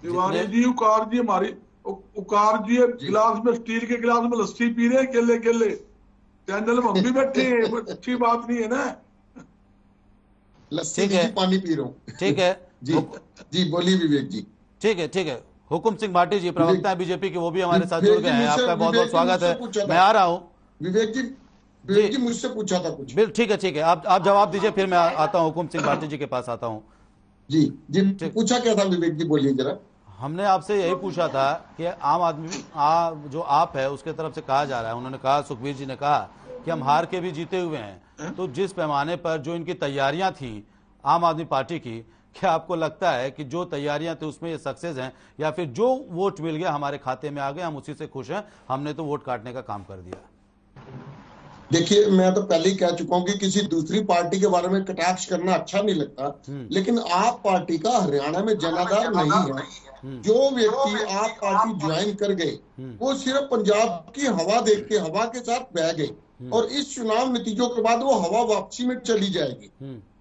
तिवारी जी, उकार जी हमारी उकार जी गिलास में, स्टील के गिलास में लस्सी पी रहे हैं, केले केले, चैनल में हम भी बैठे हैं, अच्छी बात नहीं है ना। लस्सी नहीं, पानी पी रहा हूँ। ठीक है जी बोलिए विवेक जी। ठीक है। हुकुम सिंह भाटी जी, प्रवक्ता है बीजेपी के, वो भी हमारे साथ जुड़ गए हैं। आपका बहुत बहुत स्वागत है। मैं आ रहा हूँ। विवेक जी मुझसे पूछा था कुछ। ठीक है, आप जवाब दीजिए, फिर मैं आता हूँ हुकुम सिंह भाटी जी के पास आता हूँ। जी पूछा क्या था विवेक जी, बोलिए जरा। हमने आपसे यही पूछा था कि आम आदमी जो आप है उसके तरफ से कहा जा रहा है, उन्होंने कहा, सुखबीर जी ने कहा कि हम हार के भी जीते हुए हैं, तो जिस पैमाने पर जो इनकी तैयारियां थी आम आदमी पार्टी की, क्या आपको लगता है कि जो तैयारियां थी उसमें ये सक्सेस हैं, या फिर जो वोट मिल गया हमारे खाते में आ गए, हम उसी से खुश हैं, हमने तो वोट काटने का काम कर दिया? देखिए, मैं तो पहले ही कह चुका हूं कि किसी दूसरी पार्टी के बारे में कटाक्ष करना अच्छा नहीं लगता, लेकिन आप पार्टी का हरियाणा में जनाधार नहीं है। जो व्यक्ति आप पार्टी ज्वाइन कर गए वो सिर्फ पंजाब की हवा देख के हवा के साथ बह गए, और इस चुनाव नतीजों के बाद वो हवा वापसी में चली जाएगी।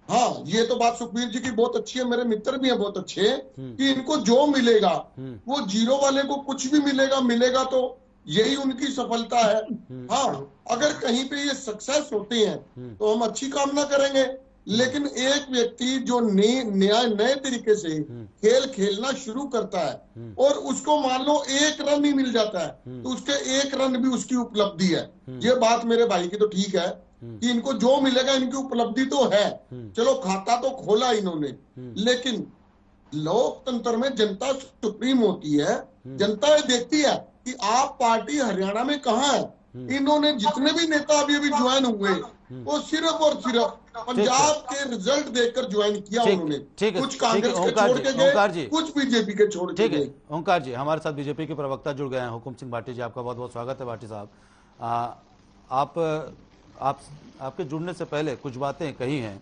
हाँ, ये तो बात सुखबीर जी की बहुत अच्छी है, मेरे मित्र भी हैं बहुत अच्छे कि इनको जो मिलेगा वो जीरो वाले को कुछ भी मिलेगा तो यही उनकी सफलता है। हाँ, अगर कहीं पे ये सक्सेस होते हैं तो हम अच्छी कामना करेंगे, लेकिन एक व्यक्ति जो नए तरीके से खेल खेलना शुरू करता है और उसको मान लो 1 रन ही मिल जाता है तो उसके 1 रन भी उसकी उपलब्धि है। ये बात मेरे भाई की तो ठीक है कि इनको जो मिलेगा इनकी उपलब्धि तो है, चलो खाता तो खोला इन्होंने, लेकिन लोकतंत्र में जनता सुप्रीम होती है। जनता ये देखती है कि आप पार्टी हरियाणा में कहाँ है। इन्होंने जितने भी नेता अभी ज्वाइन हुए वो सिर्फ और सिर्फ पंजाब के रिजल्ट देखकर ज्वाइन किया उन्होंने। कुछ कांग्रेस के छोड़ के गए, कुछ बीजेपी के छोड़ के गए। ओंकार जी, हमारे साथ बीजेपी के प्रवक्ता जुड़ गए हैं, हुकुम सिंह भाटी जी, आपका बहुत बहुत स्वागत है। भाटी साहब, आपके जुड़ने से पहले कुछ बातें कही हैं,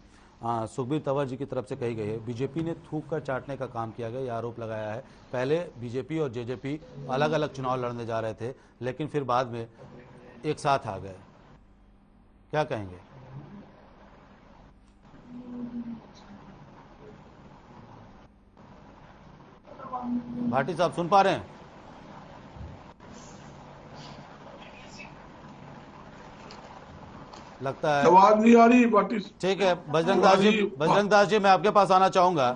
सुखबीर तंवर जी की तरफ से कही गई है। बीजेपी ने थूक कर चाटने का काम किया गया, यह आरोप लगाया है। पहले बीजेपी और जेजेपी अलग अलग चुनाव लड़ने जा रहे थे, लेकिन फिर बाद में एक साथ आ गए, क्या कहेंगे? भाटी साहब सुन पा रहे हैं? लगता है आवाज नहीं आ रही भाटी। ठीक है, बजरंग दास जी मैं आपके पास आना चाहूंगा।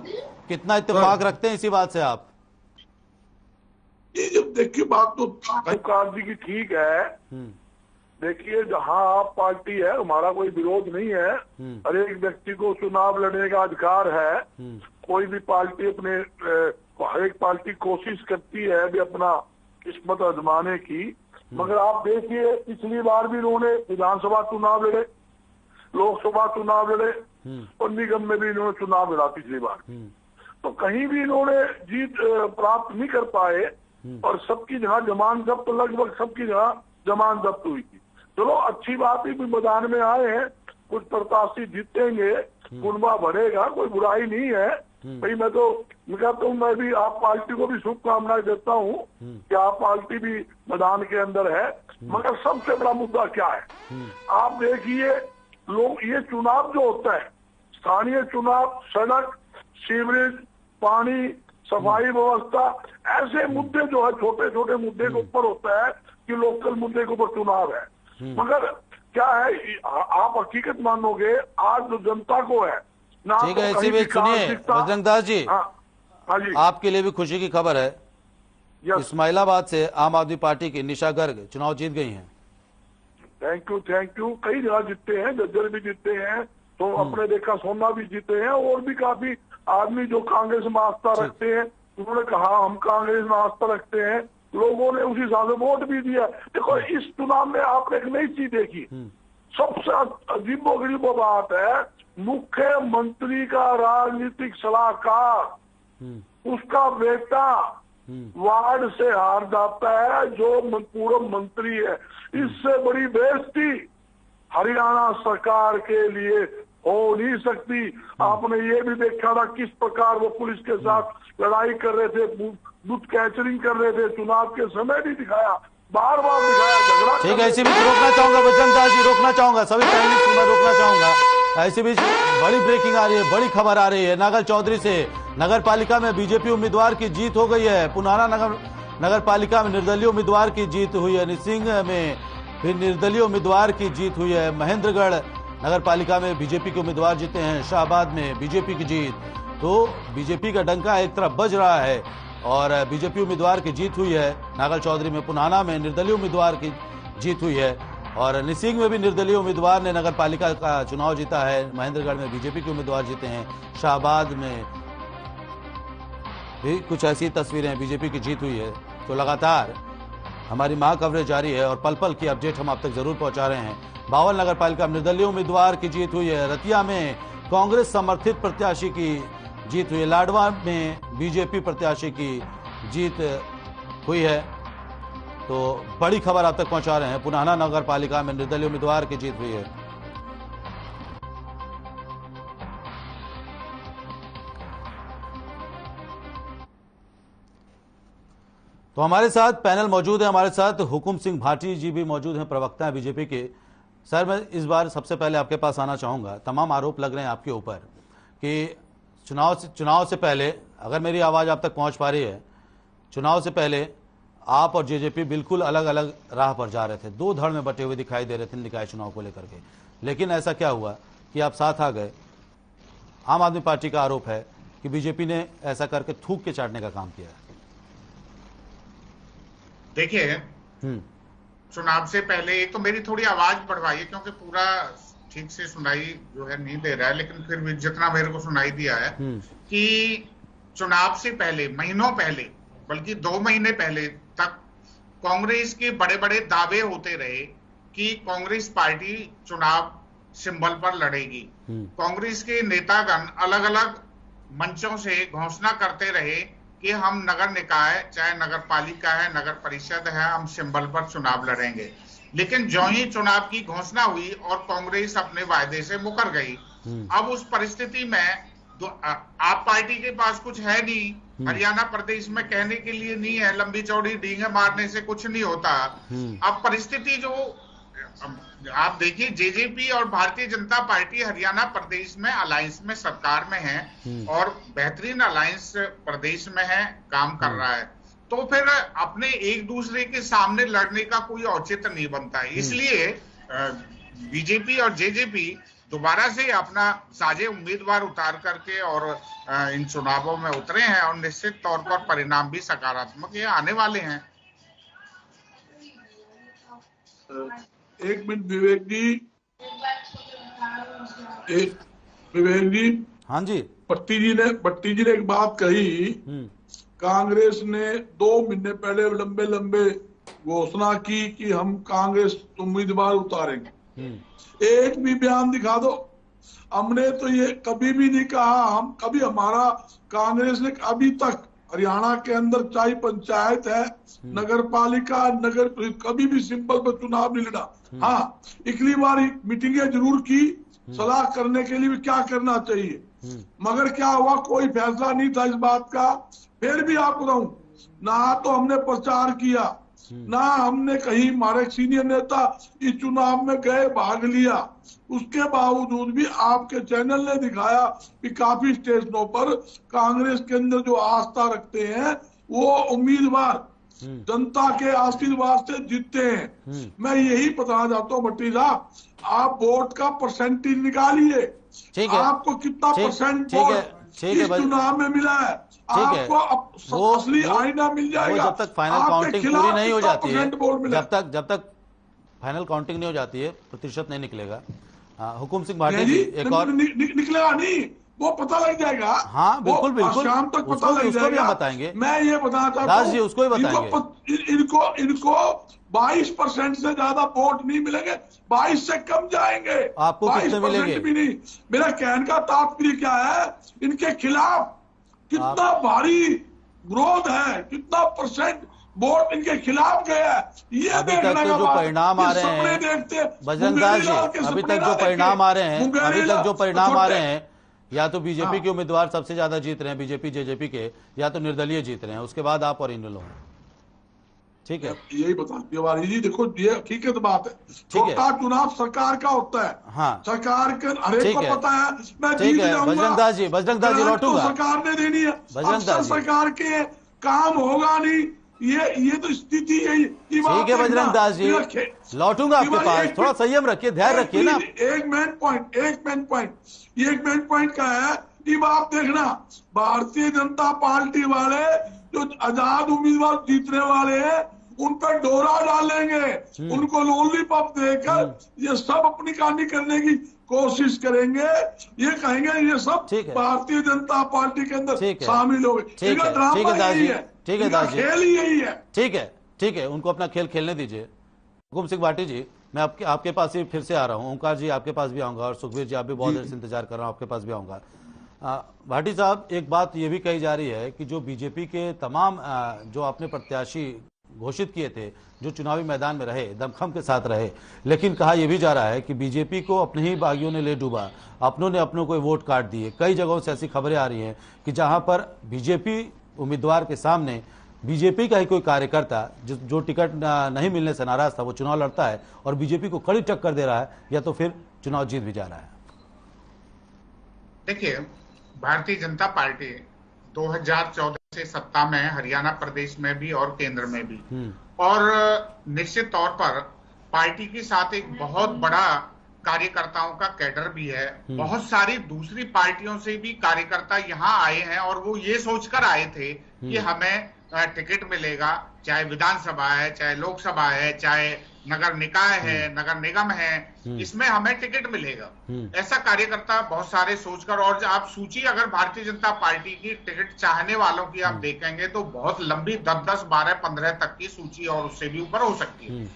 कितना इत्तेफाक रखते हैं इसी बात से आप? ये जब देखिए बात तो ओंकार जी की ठीक है। देखिए, जहां आप पार्टी है, हमारा कोई विरोध नहीं है, हर एक व्यक्ति को चुनाव लड़ने का अधिकार है। कोई भी पार्टी अपने हर एक पार्टी कोशिश करती है भी अपना किस्मत आजमाने की, मगर आप देखिए पिछली बार भी इन्होंने विधानसभा चुनाव लड़े, लोकसभा चुनाव लड़े और निगम में भी इन्होंने चुनाव लड़ा पिछली बार। तो कहीं भी इन्होंने जीत प्राप्त नहीं कर पाए और सबकी जगह जमानत जब्त, लगभग सबकी जगह जमानत जब्त हुई थी। चलो अच्छी बात है, भी मैदान में आए हैं, कुछ प्रत्याशी जीतेंगे, कुनबा बढ़ेगा, कोई बुराई नहीं है भाई। मैं कहता हूँ, मैं भी आप पार्टी को भी शुभकामनाएं देता हूँ कि आप पार्टी भी मैदान के अंदर है। मगर सबसे बड़ा मुद्दा क्या है, आप देखिए लोग, ये चुनाव जो होता है, स्थानीय चुनाव, सड़क, सीवरेज, पानी, सफाई व्यवस्था, ऐसे मुद्दे जो है छोटे छोटे मुद्दे के ऊपर होता है कि लोकल मुद्दे के ऊपर चुनाव है। मगर क्या है, आप हकीकत मानोगे, आज जो जनता को है ना, ठीक है, इसी बीच सुनिए बजरंग दास जी, हाँ जी, आपके लिए भी खुशी की खबर है। इस्माइलाबाद से आम आदमी पार्टी की निशा गर्ग चुनाव जीत गई हैं। Thank you. कई जगह जीते हैं, जज्जर भी जीते हैं, तो अपने देखा सोना भी जीते हैं, और भी काफी आदमी जो कांग्रेस में आस्था रखते हैं, उन्होंने कहा हम कांग्रेस में आस्था रखते हैं, लोगों ने उसी हिसाब से वोट भी दिया। देखो, इस चुनाव में आपने एक नई चीज देखी, सबसे अजीबोगरीब बात है, मुख्यमंत्री का राजनीतिक सलाहकार, उसका बेटा वार्ड से हार जाता है, जो पूर्व मंत्री है। इससे बड़ी बेइज्जती हरियाणा सरकार के लिए हो नहीं सकती। आपने ये भी देखा था किस प्रकार वो पुलिस के साथ लड़ाई कर रहे थे, बूथ कैचरिंग कर रहे थे, चुनाव के समय भी दिखाया, बार बार दिखाया झगड़ा। ठीक है, इसी बीच रोकना चाहूंगा बजरंग दास जी, रोकना चाहूंगा, सभी पैनलिस्ट को मैं रोकना चाहूंगा। ऐसी बीच बड़ी ब्रेकिंग आ रही है, बड़ी खबर आ रही है नागल चौधरी से। नगर पालिका में बीजेपी उम्मीदवार की जीत हो गई है। पुनाना नगर पालिका में निर्दलीय उम्मीदवार की जीत हुई है। निसिंग में फिर निर्दलीय उम्मीदवार की जीत हुई है। महेंद्रगढ़ नगर पालिका में बीजेपी के उम्मीदवार जीते हैं। शाहबाद में बीजेपी की जीत, तो बीजेपी का डंका एक तरफ बज रहा है और बीजेपी उम्मीदवार की जीत हुई है नागल चौधरी में। पुनाना में निर्दलीय उम्मीदवार की जीत हुई है और निसिंग में भी निर्दलीय उम्मीदवार ने नगर पालिका का चुनाव जीता है। महेंद्रगढ़ में बीजेपी के उम्मीदवार जीते हैं। शाहबाद में भी कुछ ऐसी तस्वीरें, बीजेपी की जीत हुई है। तो लगातार हमारी महा कवरेज जारी है और पल पल की अपडेट हम आप तक जरूर पहुंचा रहे हैं। बावल नगर पालिका में निर्दलीय उम्मीदवार की जीत हुई है। रतिया में कांग्रेस समर्थित प्रत्याशी की जीत हुई है। लाडवा में बीजेपी प्रत्याशी की जीत हुई है। तो बड़ी खबर आप तक पहुंचा रहे हैं, पुनाना नगर पालिका में निर्दलीय उम्मीदवार की जीत हुई है। तो हमारे साथ पैनल मौजूद है, हमारे साथ हुकुम सिंह भाटी जी भी मौजूद हैं, प्रवक्ता हैं बीजेपी के। सर, मैं इस बार सबसे पहले आपके पास आना चाहूंगा। तमाम आरोप लग रहे हैं आपके ऊपर कि चुनाव से पहले, अगर मेरी आवाज आप तक पहुंच पा रही है, चुनाव से पहले आप और जेजेपी बिल्कुल अलग अलग राह पर जा रहे थे, दो धड़ में बटे हुए दिखाई दे रहे थे निकाय चुनाव को लेकर के, लेकिन ऐसा क्या हुआ कि आप साथ आ गए? आम आदमी पार्टी का आरोप है कि बीजेपी ने ऐसा करके थूक के चाटने का काम किया है। देखिए, चुनाव से पहले एक तो मेरी थोड़ी आवाज बढ़वाइए, क्योंकि पूरा ठीक से सुनाई जो है नहीं दे रहा है, लेकिन फिर भी जितना मेरे को सुनाई दिया है कि चुनाव से पहले, महीनों पहले, बल्कि 2 महीने पहले तक कांग्रेस के बड़े बड़े दावे होते रहे कि कांग्रेस पार्टी चुनाव सिंबल पर लड़ेगी। कांग्रेस के नेतागण अलग अलग मंचों से घोषणा करते रहे कि हम नगर निकाय, चाहे नगर पालिका है, नगर परिषद है, हम सिंबल पर चुनाव लड़ेंगे। लेकिन जो ही चुनाव की घोषणा हुई और कांग्रेस अपने वायदे से मुकर गई, अब उस परिस्थिति में आप पार्टी के पास कुछ है नहीं, हरियाणा प्रदेश में कहने के लिए नहीं है, लंबी चौड़ी डींगे मारने से कुछ नहीं होता। अब परिस्थिति जो आप देखिए, जेजेपी और भारतीय जनता पार्टी हरियाणा प्रदेश में अलायंस में सरकार में है और बेहतरीन अलायंस प्रदेश में है, काम कर रहा है, तो फिर अपने एक दूसरे के सामने लड़ने का कोई औचित्य नहीं बनता है। इसलिए बीजेपी और जेजेपी दोबारा से अपना साझे उम्मीदवार उतार करके और इन चुनावों में उतरे हैं और निश्चित तौर पर परिणाम भी सकारात्मक ये आने वाले हैं। एक मिनट विवेक जी, हाँ जी, भट्टी जी ने एक बात कही, कांग्रेस ने 2 महीने पहले लंबे लंबे घोषणा की कि हम कांग्रेस उम्मीदवार उतारेंगे। एक भी बयान दिखा दो। हमने तो ये कभी भी नहीं कहा, हम कभी, हमारा कांग्रेस ने अभी तक हरियाणा के अंदर चाहे पंचायत है, नगर पालिका, नगर, कभी भी सिंपल पर चुनाव नहीं लड़ा। हाँ, इकली बार मीटिंगें जरूर की सलाह करने के लिए भी क्या करना चाहिए, मगर क्या हुआ, कोई फैसला नहीं था इस बात का। फिर भी आप बताऊं, ना तो हमने प्रचार किया, ना हमने कहीं, हमारे सीनियर नेता इस चुनाव में गए, भाग लिया, उसके बावजूद भी आपके चैनल ने दिखाया कि काफी स्टेशनों पर कांग्रेस के अंदर जो आस्था रखते हैं वो उम्मीदवार जनता के आशीर्वाद से जीतते हैं। मैं यही बताना चाहता हूँ भट्टी साहब, आप वोट का परसेंटेज निकालिए, आपको कितना परसेंट वोट इस चुनाव में मिला है, आपको असली आईना मिल जाएगा। जब तक फाइनल काउंटिंग पूरी नहीं हो जाती है, जब तक फाइनल काउंटिंग नहीं हो जाती है, प्रतिशत नहीं निकलेगा। हुकुम सिंह भाटी जी, एक और निकलेगा नहीं, वो पता लग जाएगा। हाँ बिल्कुल बिल्कुल, शाम तक पता लग जाएगा। उसको भी हम बताएंगे। मैं ये बताना चाहता दास जी, उसको भी बताएंगे। इनको 22% से ज्यादा वोट नहीं मिलेंगे, 22 से कम जाएंगे। आपको कितने मिलेंगे? भी नहीं। मेरा कहने का तात्पर्य क्या है, इनके खिलाफ कितना भारी विरोध है, कितना परसेंट वोट इनके खिलाफ गया है, ये अभी तक तो जो परिणाम आ रहे हैं बजरंग दास जी, अभी तक जो परिणाम आ रहे हैं, या तो बीजेपी के उम्मीदवार सबसे ज्यादा जीत रहे हैं, बीजेपी जेजेपी के, या तो निर्दलीय जीत रहे हैं, उसके बाद आप और इन लोग। ठीक है, यही बता तिवारी जी, देखो ये हकीकत बात है, छोटा चुनाव सरकार का होता है। हाँ, सरकार के हरेक को पता है मैं जीत जाऊंगा। बजरंग दास जी लौटूंगा, सरकार ने देनी है, सरकार के काम होगा नहीं, ये तो स्थिति यही। ठीक है बजरंग दास जी, लौटूंगा आपके पास, थोड़ा संयम रखिए, धैर्य रखिए ना। एक मेन पॉइंट का है कि आप देखना, भारतीय जनता पार्टी वाले जो आजाद उम्मीदवार जीतने वाले हैं उन पर डोरा डालेंगे, उनको लॉलीपॉप देकर ये सब अपनी कहानी करने की कोशिश करेंगे, ये कहेंगे ये सब भारतीय जनता पार्टी के अंदर शामिल हो गए। ठीक है दास जी, खेल ही यही है। ठीक है, उनको अपना खेल खेलने दीजिए। हुकुम सिंह भाटी जी, मैं आपके पास ही फिर से आ रहा हूँ। ओंकार जी आपके पास भी आऊंगा, और सुखबीर जी आप भी बहुत देर से इंतजार कर रहा हूँ, आपके पास भी आऊंगा। भाटी साहब, एक बात ये भी कही जा रही है कि जो बीजेपी के तमाम जो आपने प्रत्याशी घोषित किए थे, जो चुनावी मैदान में रहे, दमखम के साथ रहे, लेकिन कहा यह भी जा रहा है कि बीजेपी को अपने ही बागियों ने ले डूबा, अपनों ने अपनों को वोट काट दिए। कई जगहों से ऐसी खबरें आ रही हैं कि जहां पर बीजेपी उम्मीदवार के सामने बीजेपी का ही कोई कार्यकर्ता जो टिकट नहीं मिलने से नाराज था, वो चुनाव लड़ता है और बीजेपी को कड़ी टक्कर दे रहा है, या तो फिर चुनाव जीत भी जा रहा है। देखिए, भारतीय जनता पार्टी 2014 से सत्ता में है, हरियाणा प्रदेश में भी और केंद्र में भी। और निश्चित तौर पर पार्टी के साथ एक बहुत बड़ा कार्यकर्ताओं का कैडर भी है। बहुत सारी दूसरी पार्टियों से भी कार्यकर्ता यहाँ आए हैं और वो ये सोचकर आए थे कि हमें टिकट मिलेगा, चाहे विधानसभा है, चाहे लोकसभा है, चाहे नगर निकाय है, नगर निगम है, इसमें हमें टिकट मिलेगा। ऐसा कार्यकर्ता बहुत सारे सोचकर, और आप सूची अगर भारतीय जनता पार्टी की टिकट चाहने वालों की आप देखेंगे तो बहुत लंबी 10, 12, 15 तक की सूची और उससे भी ऊपर हो सकती है।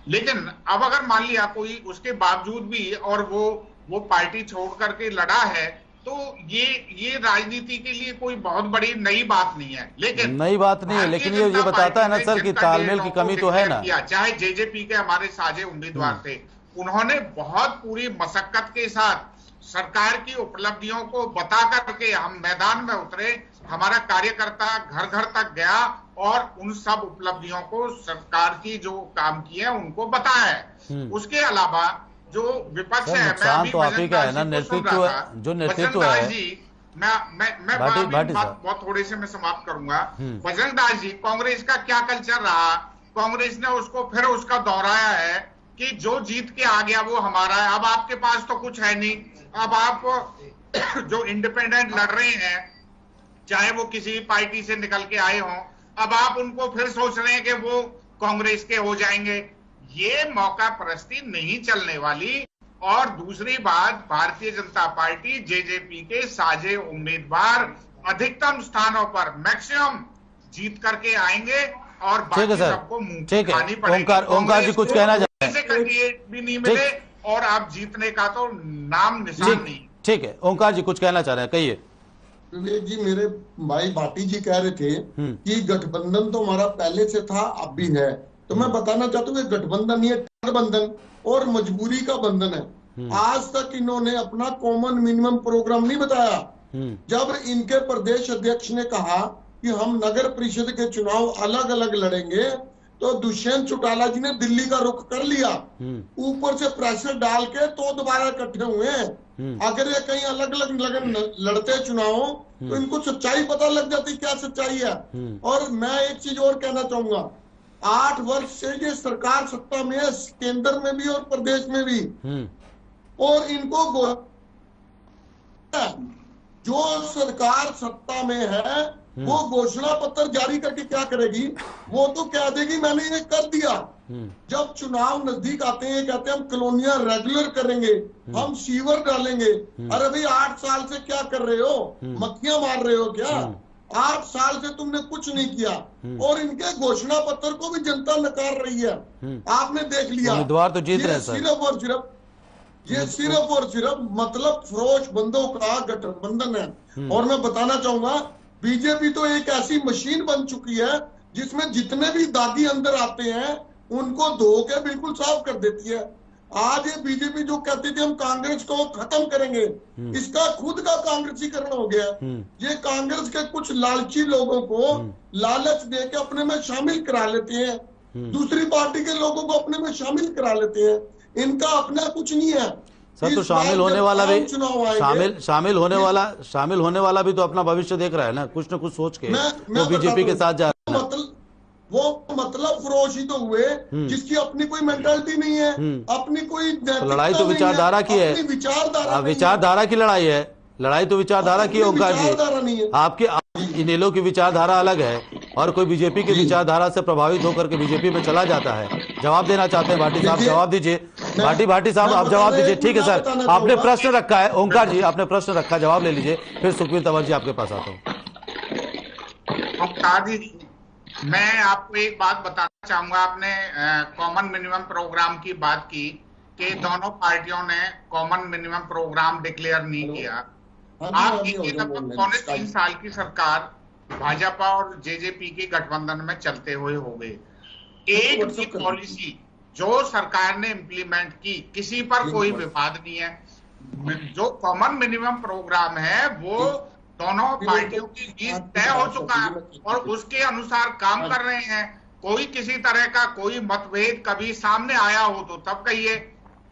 लेकिन अब अगर मान लिया कोई उसके बावजूद भी और वो पार्टी छोड़ करके लड़ा है, तो ये राजनीति के लिए कोई बहुत बड़ी नई बात नहीं है। लेकिन नई बात नहीं है, लेकिन ये बताता है ना सर कि तालमेल की कमी तो है ना। चाहे जेजेपी के हमारे साझे उम्मीदवार थे, उन्होंने बहुत पूरी मशक्कत के साथ सरकार की उपलब्धियों को बता करके हम मैदान में उतरे, हमारा कार्यकर्ता घर घर तक गया और उन सब उपलब्धियों को सरकार की जो काम किए उनको बताया है। उसके अलावा जो विपक्ष है, नुकसान तो आप ही का है ना, नेतृत्व जो नेतृत्व है जी, मैं बहुत थोड़े से मैं समाप्त करूंगा। बजरंग दास जी, कांग्रेस का क्या कल्चर रहा, कांग्रेस ने उसको फिर उसका दोहराया है कि जो जीत के आ गया वो हमारा है। अब आपके पास तो कुछ है नहीं, अब आप जो इंडिपेंडेंट लड़ रहे हैं, चाहे वो किसी पार्टी से निकल के आए हों, अब आप उनको फिर सोच रहे हैं कि वो कांग्रेस के हो जाएंगे। ये मौका परस्ती नहीं चलने वाली। और दूसरी बात, भारतीय जनता पार्टी जेजेपी के साझे उम्मीदवार अधिकतम स्थानों पर मैक्सिमम जीत करके आएंगे और बाकी सबको मुंह खानी पड़ेगी। ओंकार जी कुछ कहना चाहते हैं? कैंडिडेट भी नहीं मिले और आप जीतने का तो नाम निशान नहीं। ठीक है, ओंकार जी कुछ कहना चाह रहे हैं, कहिए। विवेक जी, मेरे भाई भाटी जी कह रहे थे कि गठबंधन तो हमारा पहले से था, अब भी है। तो मैं बताना चाहता हूँ कि गठबंधन नहीं है, बंधन और मजबूरी का बंधन है। आज तक इन्होंने अपना कॉमन मिनिमम प्रोग्राम नहीं बताया। जब इनके प्रदेश अध्यक्ष ने कहा कि हम नगर परिषद के चुनाव अलग अलग लड़ेंगे, तो दुष्यंत चौटाला जी ने दिल्ली का रुख कर लिया, ऊपर से प्रेशर डाल के तो दोबारा इकट्ठे हुए हैं। अगर ये कहीं अलग अलग लड़ते चुनाव तो इनको सच्चाई पता लग जाती क्या सच्चाई है। और मैं एक चीज और कहना चाहूंगा, 8 वर्ष से ये सरकार सत्ता में है, केंद्र में भी और प्रदेश में भी, और इनको जो सरकार सत्ता में है वो घोषणा पत्र जारी करके क्या करेगी? वो तो कह देगी मैंने ये कर दिया। जब चुनाव नजदीक आते हैं कहते हैं हम कॉलोनियां रेगुलर करेंगे, हम सीवर डालेंगे। अरे भाई 8 साल से क्या कर रहे हो? मक्खियां मार रहे हो क्या? 8 साल से तुमने कुछ नहीं किया। और इनके घोषणा पत्र को भी जनता नकार रही है। आपने देख लिया, उम्मीदवार तो जीत रहे हैं सर। सिर्फ और सिर्फ मतलब फरोश बंदों का गठबंधन है। और मैं बताना चाहूंगा, बीजेपी तो एक ऐसी मशीन बन चुकी है जिसमें जितने भी दागी अंदर आते हैं उनको धो के बिल्कुल साफ कर देती है। आज ये बीजेपी जो कहती थी हम कांग्रेस को खत्म करेंगे, इसका खुद का कांग्रेसीकरण हो गया। ये कांग्रेस के कुछ लालची लोगों को लालच दे के अपने में शामिल करा लेते हैं, दूसरी पार्टी के लोगों को अपने में शामिल करा लेते हैं। इनका अपना कुछ नहीं है सर। तो शामिल होने वाला भी शामिल होने वाला भी तो अपना भविष्य देख रहा है ना, कुछ न कुछ सोच के वो बीजेपी के साथ जा रहा है। वो मतलब फरोश ही तो हुए जिसकी अपनी कोई मेंटालिटी नहीं है, अपनी कोई लड़ाई तो विचारधारा की है, विचारधारा की लड़ाई है, लड़ाई तो विचारधारा की। ओंकार जी, आपके इनेलो की विचारधारा अलग है और कोई बीजेपी की विचारधारा से प्रभावित होकर के बीजेपी में चला जाता है। जवाब देना चाहते हैं भाटी साहब, जवाब दीजिए। भाटी साहब आप जवाब दीजिए। ठीक है सर, आपने प्रश्न रखा है। ओंकार जी आपने प्रश्न रखा, जवाब ले लीजिए, फिर सुखवीर तंवर जी आपके पास आता हूँ। ओंकार जी, मैं आपको एक बात बताना चाहूंगा। आपने कॉमन मिनिमम प्रोग्राम की बात की कि दोनों पार्टियों ने कॉमन मिनिमम प्रोग्राम डिक्लेयर नहीं किया। आप देखिए, लगभग 3 साल की सरकार भाजपा और जेजेपी के गठबंधन में चलते हुए हो गए। एक भी पॉलिसी जो सरकार ने इम्प्लीमेंट की, किसी पर कोई विवाद नहीं है। जो कॉमन मिनिमम प्रोग्राम है वो दोनों पार्टियों की बीच तय हो चुका है और उसके अनुसार काम कर रहे हैं। कोई किसी तरह का कोई मतभेद कभी सामने आया हो तो तब कहिए।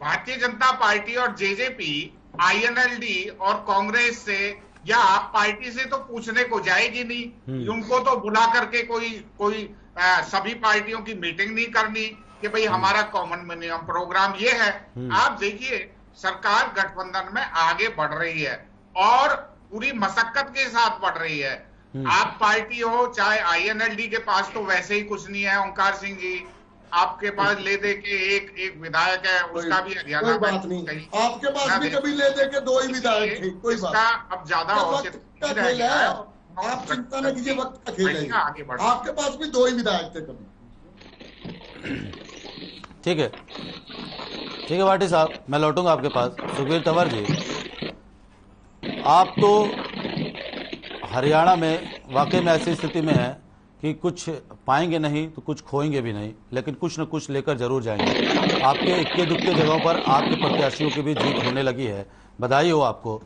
भारतीय जनता पार्टी और जेजेपी आईएनएलडी और कांग्रेस से या आप पार्टी से तो पूछने को जाएगी नहीं, उनको तो बुला करके कोई सभी पार्टियों की मीटिंग नहीं करनी कि भाई हमारा कॉमन मिनिमम प्रोग्राम ये है। आप देखिए सरकार गठबंधन में आगे बढ़ रही है और पूरी मशक्कत के साथ बढ़ रही है। आप पार्टी हो चाहे INLD के पास तो वैसे ही कुछ नहीं है। ओंकार सिंह जी आपके पास ले दे के एक विधायक है, उसका भी हरियाणा में बात नहीं, आपके पास भी कभी ले दे के 2 ही विधायक थे, कोई बात अब ज्यादा वक्त का खेल है, आप चिंता न कीजिए, वक्त का खेल है, आपके पास भी 2 ही विधायक थे कभी। ठीक है भाटी साहब, मैं लौटूंगा आपके पास। सुखबीर तंवर जी, आप तो हरियाणा में वाकई में ऐसी स्थिति में है कि कुछ पाएंगे नहीं तो कुछ खोएंगे भी नहीं, लेकिन कुछ न कुछ लेकर जरूर जाएंगे। आपके इक्के दुक्के जगहों पर आपके प्रत्याशियों की भी जीत होने लगी है, बधाई हो आपको।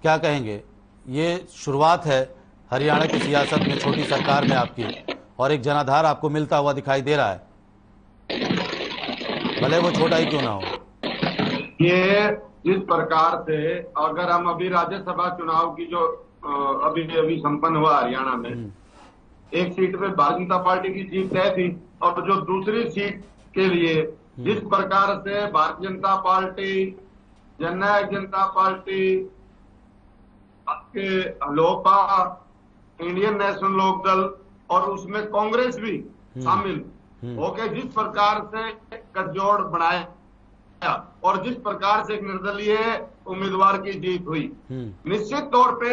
क्या कहेंगे, ये शुरुआत है हरियाणा की सियासत में, छोटी सरकार में आपकी, और एक जनाधार आपको मिलता हुआ दिखाई दे रहा है, भले वो छोटा ही क्यों ना हो। ये जिस प्रकार से अगर हम अभी राज्यसभा चुनाव की जो अभी संपन्न हुआ हरियाणा में, एक सीट पे भारतीय जनता पार्टी की जीत तय थी, और जो दूसरी सीट के लिए जिस प्रकार से भारतीय जनता पार्टी, जननायक जनता पार्टी, आपके लोपा, इंडियन नेशनल लोकदल और उसमें कांग्रेस भी शामिल होके जिस प्रकार से गठजोड़ बनाया और जिस प्रकार से एक निर्दलीय उम्मीदवार की जीत हुई, निश्चित तौर पे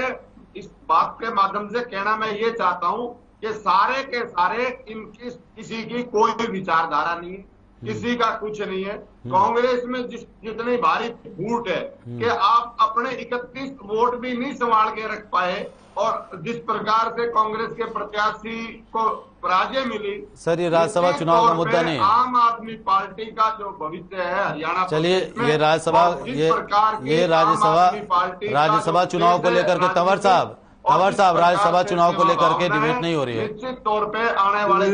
इस बात के माध्यम से कहना मैं ये चाहता हूं कि सारे के सारे इनकी किसी की कोई भी विचारधारा नहीं है, किसी का कुछ नहीं है। कांग्रेस में जितनी भारी फूट है कि आप अपने 31 वोट भी नहीं संभाल के रख पाए, और जिस प्रकार से कांग्रेस के प्रत्याशी को पराजय मिली। सर, ये राज्यसभा चुनाव का मुद्दा नहीं है। आम आदमी पार्टी का जो भविष्य है हरियाणा, चलिए ये राज्यसभा चुनाव को लेकर के तंवर साहब राज्यसभा चुनाव को लेकर के डिबेट नहीं हो रही है। निश्चित तौर पे आने वाले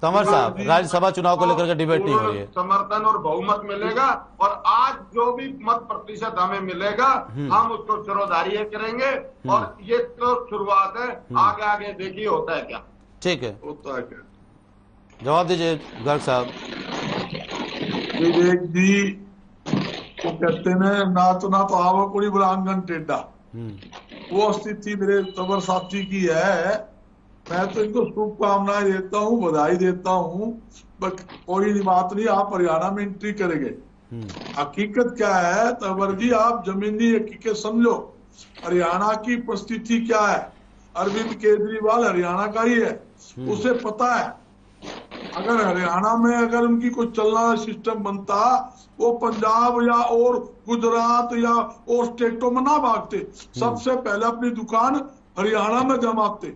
तंवर साहब, राज्यसभा चुनाव को लेकर के डिबेट नहीं हो रही है। समर्थन और बहुमत मिलेगा, और आज जो भी मत प्रतिशत हमें मिलेगा हम उसको सिरोधार्य करेंगे, और ये तो शुरुआत है, आगे आगे देखिए होता है क्या। ठीक है, होता है क्या, जवाब दीजिए गर्ग साहब। विवेक जी वो कहते हैं ना तो आवा कुड़ी बुलांगन टेढ़ा, वो स्थिति मेरे तंवर साहब जी की है। मैं तो इनको शुभकामनाएं देता हूँ, बधाई देता हूँ, कोई बात नहीं, आप हरियाणा में एंट्री करेंगे। हकीकत क्या है तंवर जी, आप जमीनी हकीकत समझो, हरियाणा की परिस्थिति क्या है। अरविंद केजरीवाल हरियाणा का ही है, उसे पता है अगर हरियाणा में अगर उनकी कोई चलना सिस्टम बनता, वो पंजाब या और गुजरात या और स्टेटों में ना भागते, सबसे पहले अपनी दुकान हरियाणा में जमाते।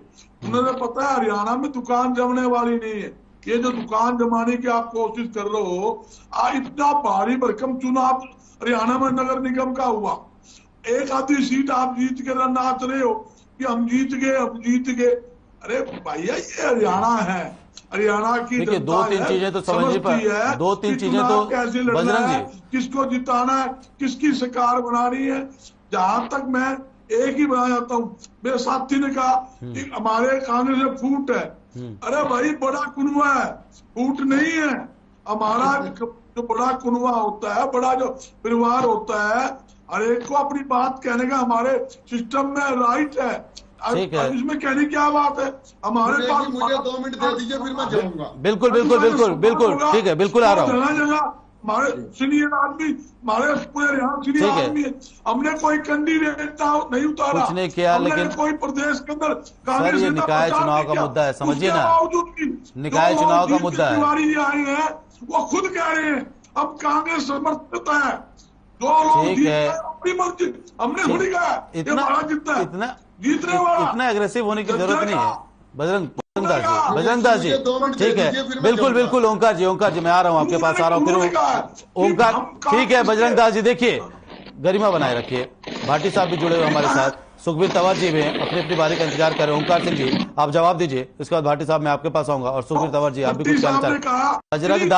उन्हें पता है हरियाणा में दुकान जमने वाली नहीं है। ये जो दुकान जमाने की आप कोशिश कर रहे हो, इतना भारी भरकम चुनाव हरियाणा में नगर निगम का हुआ, एक आधी सीट आप जीत के नाच रहे हो कि हम जीत गए। अरे भैया ये हरियाणा है, हरियाणा की देखिए 2-3 चीजें तो समझ पर, 2-3 चीजें तो बजरंग जी, किसको जिताना है, किसकी सरकार बनानी है। जहां तक मैं एक ही बना जाता हूँ, मेरे साथी ने कहा कि हमारे कांग्रेस में फूट है। अरे भाई बड़ा कुनवा है, फूट नहीं है। हमारा जो बड़ा कुनवा होता है, बड़ा जो परिवार होता है, हर एक को अपनी बात कहने का हमारे सिस्टम में राइट है। इसमें कहने क्या बात है, हमारे पास मुझे 2 मिनट दे दीजिए, फिर मैं जाऊंगा। बिल्कुल, ठीक है, बिल्कुल आ रहा हूँ। जगह हमारे सीनियर आदमी, हमारे पूरे यहाँ सीनियर आदमी है, हमने कोई कैंडिडेट नहीं उतारा, कुछ नहीं किया, लेकिन कोई प्रदेश के अंदर सर ये निकाय चुनाव का मुद्दा है, समझिए ना, निकाय चुनाव का मुद्दा है। आए हैं वो खुद कह रहे हैं अब कांग्रेस समर्थित है, ठीक है, अपनी मर्जी, हमने थोड़ी कहा इतना इतना एग्रेसिव होने की जरूरत नहीं है। बजरंग दास जी, ठीक है, बिल्कुल ओंकार जी, मैं आ रहा हूँ आपके पास, आ रहा हूँ फिर ओंकार। ठीक है बजरंग दास जी, देखिए गरिमा बनाए रखिए। भाटी साहब भी जुड़े हुए हमारे साथ, सुखबीर तंवर जी भी अपनी बारी का इंतजार कर रहे हैं। ओंकार सिंह जी आप जवाब दीजिए, इसके बाद भाटी साहब मैं आपके पास आऊंगा, और सुखबीर तंवर जी आप भी कुछ कहना चाहते। बजरंग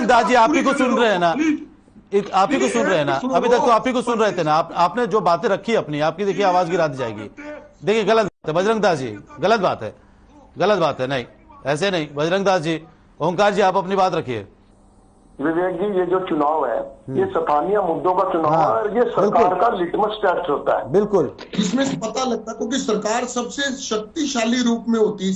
दास जी आप ही को सुन रहे हैं ना, आप ही को सुन रहे हैं ना, अभी तक तो आप ही को सुन रहे थे ना, आपने जो बातें रखी अपनी, आपकी देखिए आवाज गिरा दी जाएगी। देखिए गलत बात है बजरंग दास जी, गलत बात है, नहीं ऐसे नहीं। बजरंग दास जी, ओंकार जी, आप अपनी बात रखिए। विवेक जी, ये जो चुनाव है ये स्थानीय मुद्दों का चुनाव है और ये सरकार का लिटमस टेस्ट होता है। बिल्कुल, इसमें से पता लगता है क्योंकि सरकार सबसे शक्तिशाली रूप में होती है।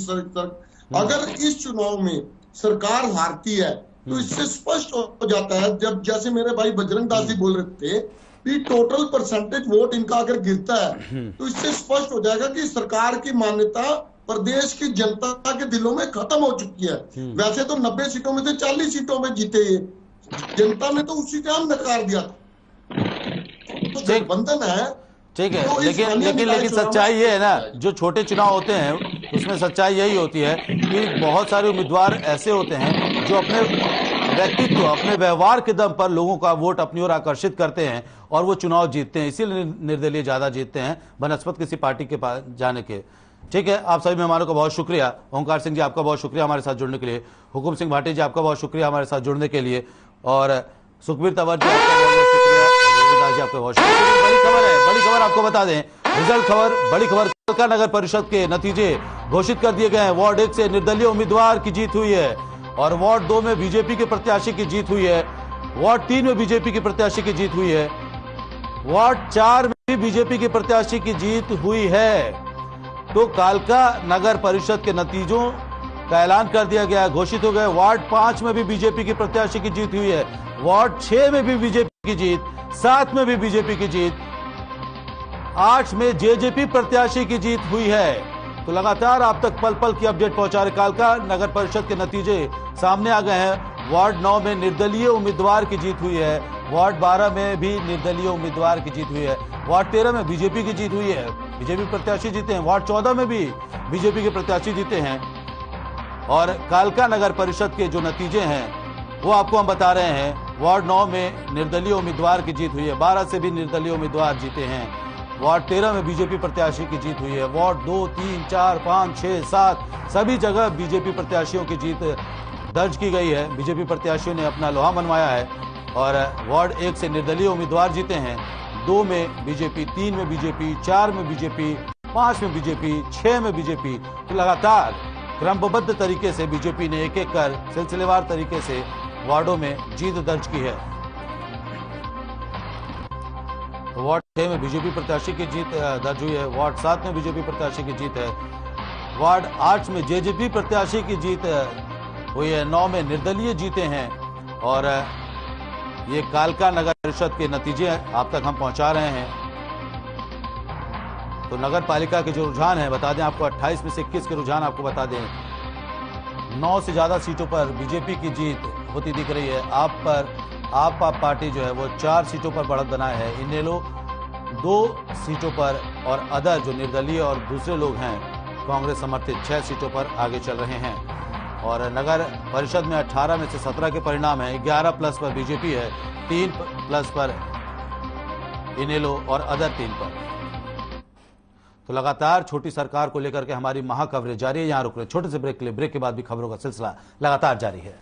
अगर इस चुनाव में सरकार हारती है तो इससे स्पष्ट हो जाता है, जब जैसे मेरे भाई बजरंग दास जी बोल रहे थे कि टोटल परसेंटेज वोट इनका अगर गिरता है तो इससे स्पष्ट हो जाएगा कि सरकार की मान्यता प्रदेश की जनता के दिलों में खत्म हो चुकी है। वैसे तो 90 सीटों में से 40 सीटों में जीते ये, जनता ने तो उसी टाइम नकार दिया था। तो गठबंधन है, ठीक है, तो लेकिन सच्चाई ये है ना, जो छोटे चुनाव होते हैं उसमें सच्चाई यही होती है कि बहुत सारे उम्मीदवार ऐसे होते हैं जो अपने व्यक्तित्व, अपने व्यवहार के दम पर लोगों का वोट अपनी ओर आकर्षित करते हैं और वो चुनाव जीतते हैं, इसीलिए निर्दलीय ज्यादा जीतते हैं बनस्पत किसी पार्टी के पास जाने के। ठीक है, आप सभी मेहमानों का बहुत शुक्रिया। ओंकार सिंह जी, आपका बहुत शुक्रिया हमारे साथ जुड़ने के लिए। हुकुम सिंह भाटी जी, आपका बहुत शुक्रिया हमारे साथ जुड़ने के लिए। और सुखबीर तंवर जी, आपका बहुत शुक्रिया। जी, आपका बहुत शुक्रिया। बड़ी खबर है, बड़ी खबर आपको बता दें, रिजल्ट खबर, बड़ी खबर, कालका नगर परिषद के नतीजे घोषित कर दिए गए हैं। वार्ड 1 से निर्दलीय उम्मीदवार की जीत हुई है और वार्ड 2 में बीजेपी के प्रत्याशी की जीत हुई है। वार्ड 3 में बीजेपी के प्रत्याशी की जीत हुई है। वार्ड 4 में भी बीजेपी के प्रत्याशी की जीत हुई है। तो कालका नगर परिषद के नतीजों का ऐलान कर दिया गया, घोषित हो गए। वार्ड 5 में भी बीजेपी के प्रत्याशी की जीत हुई है। वार्ड 6 में भी बीजेपी की जीत, 7 में भी बीजेपी की जीत, 8 में जेजेपी प्रत्याशी की जीत हुई है। तो लगातार आप तक पल पल की अपडेट पहुंचा रहे कालका नगर परिषद के नतीजे सामने आ गए हैं। वार्ड 9 में निर्दलीय उम्मीदवार की जीत हुई है। वार्ड 12 में भी निर्दलीय उम्मीदवार की जीत हुई है। वार्ड 13 में बीजेपी की जीत हुई है, बीजेपी प्रत्याशी जीते हैं। वार्ड 14 में भी बीजेपी के प्रत्याशी जीते हैं। और कालका नगर परिषद के जो नतीजे हैं वो आपको हम बता रहे हैं। वार्ड 9 में निर्दलीय उम्मीदवार की जीत हुई है, 12 से भी निर्दलीय उम्मीदवार जीते हैं। वार्ड 13 में बीजेपी प्रत्याशी की जीत हुई है। वार्ड 2, 3, 4, 5, 6, 7 सभी जगह बीजेपी प्रत्याशियों की जीत दर्ज की गई है। बीजेपी प्रत्याशियों ने अपना लोहा मनवाया है और वार्ड 1 से निर्दलीय उम्मीदवार जीते हैं। 2 में बीजेपी, 3 में बीजेपी, 4 में बीजेपी, 5 में बीजेपी, 6 में बीजेपी। तो लगातार क्रमबद्ध तरीके से बीजेपी ने एक एक कर सिलसिलेवार तरीके से वार्डों में जीत दर्ज की है। वार्ड 6 में बीजेपी प्रत्याशी की जीत दर्ज हुई है। वार्ड 7 में बीजेपी प्रत्याशी की जीत है। वार्ड 8 में जेजेपी प्रत्याशी की जीत हुई है। 9 में निर्दलीय जीते हैं। और ये कालका नगर परिषद के नतीजे आप तक हम पहुंचा रहे हैं। तो नगर पालिका के जो रुझान है बता दें आपको, 28 में से 21 के रुझान आपको बता दें। 9 से ज्यादा सीटों पर बीजेपी की जीत होती दिख रही है। आप पार्टी जो है वो 4 सीटों पर बढ़त बनाए है। इनेलो 2 सीटों पर और अदर जो निर्दलीय और दूसरे लोग हैं कांग्रेस समर्थित 6 सीटों पर आगे चल रहे हैं। और नगर परिषद में 18 में से 17 के परिणाम है। 11 प्लस पर बीजेपी है, 3 प्लस पर इनेलो और अदर 3 पर। तो लगातार छोटी सरकार को लेकर के हमारी महाकवरेज जारी है। यहां रुक रहे छोटे से ब्रेक के लिए, ब्रेक के बाद भी खबरों का सिलसिला लगातार जारी है।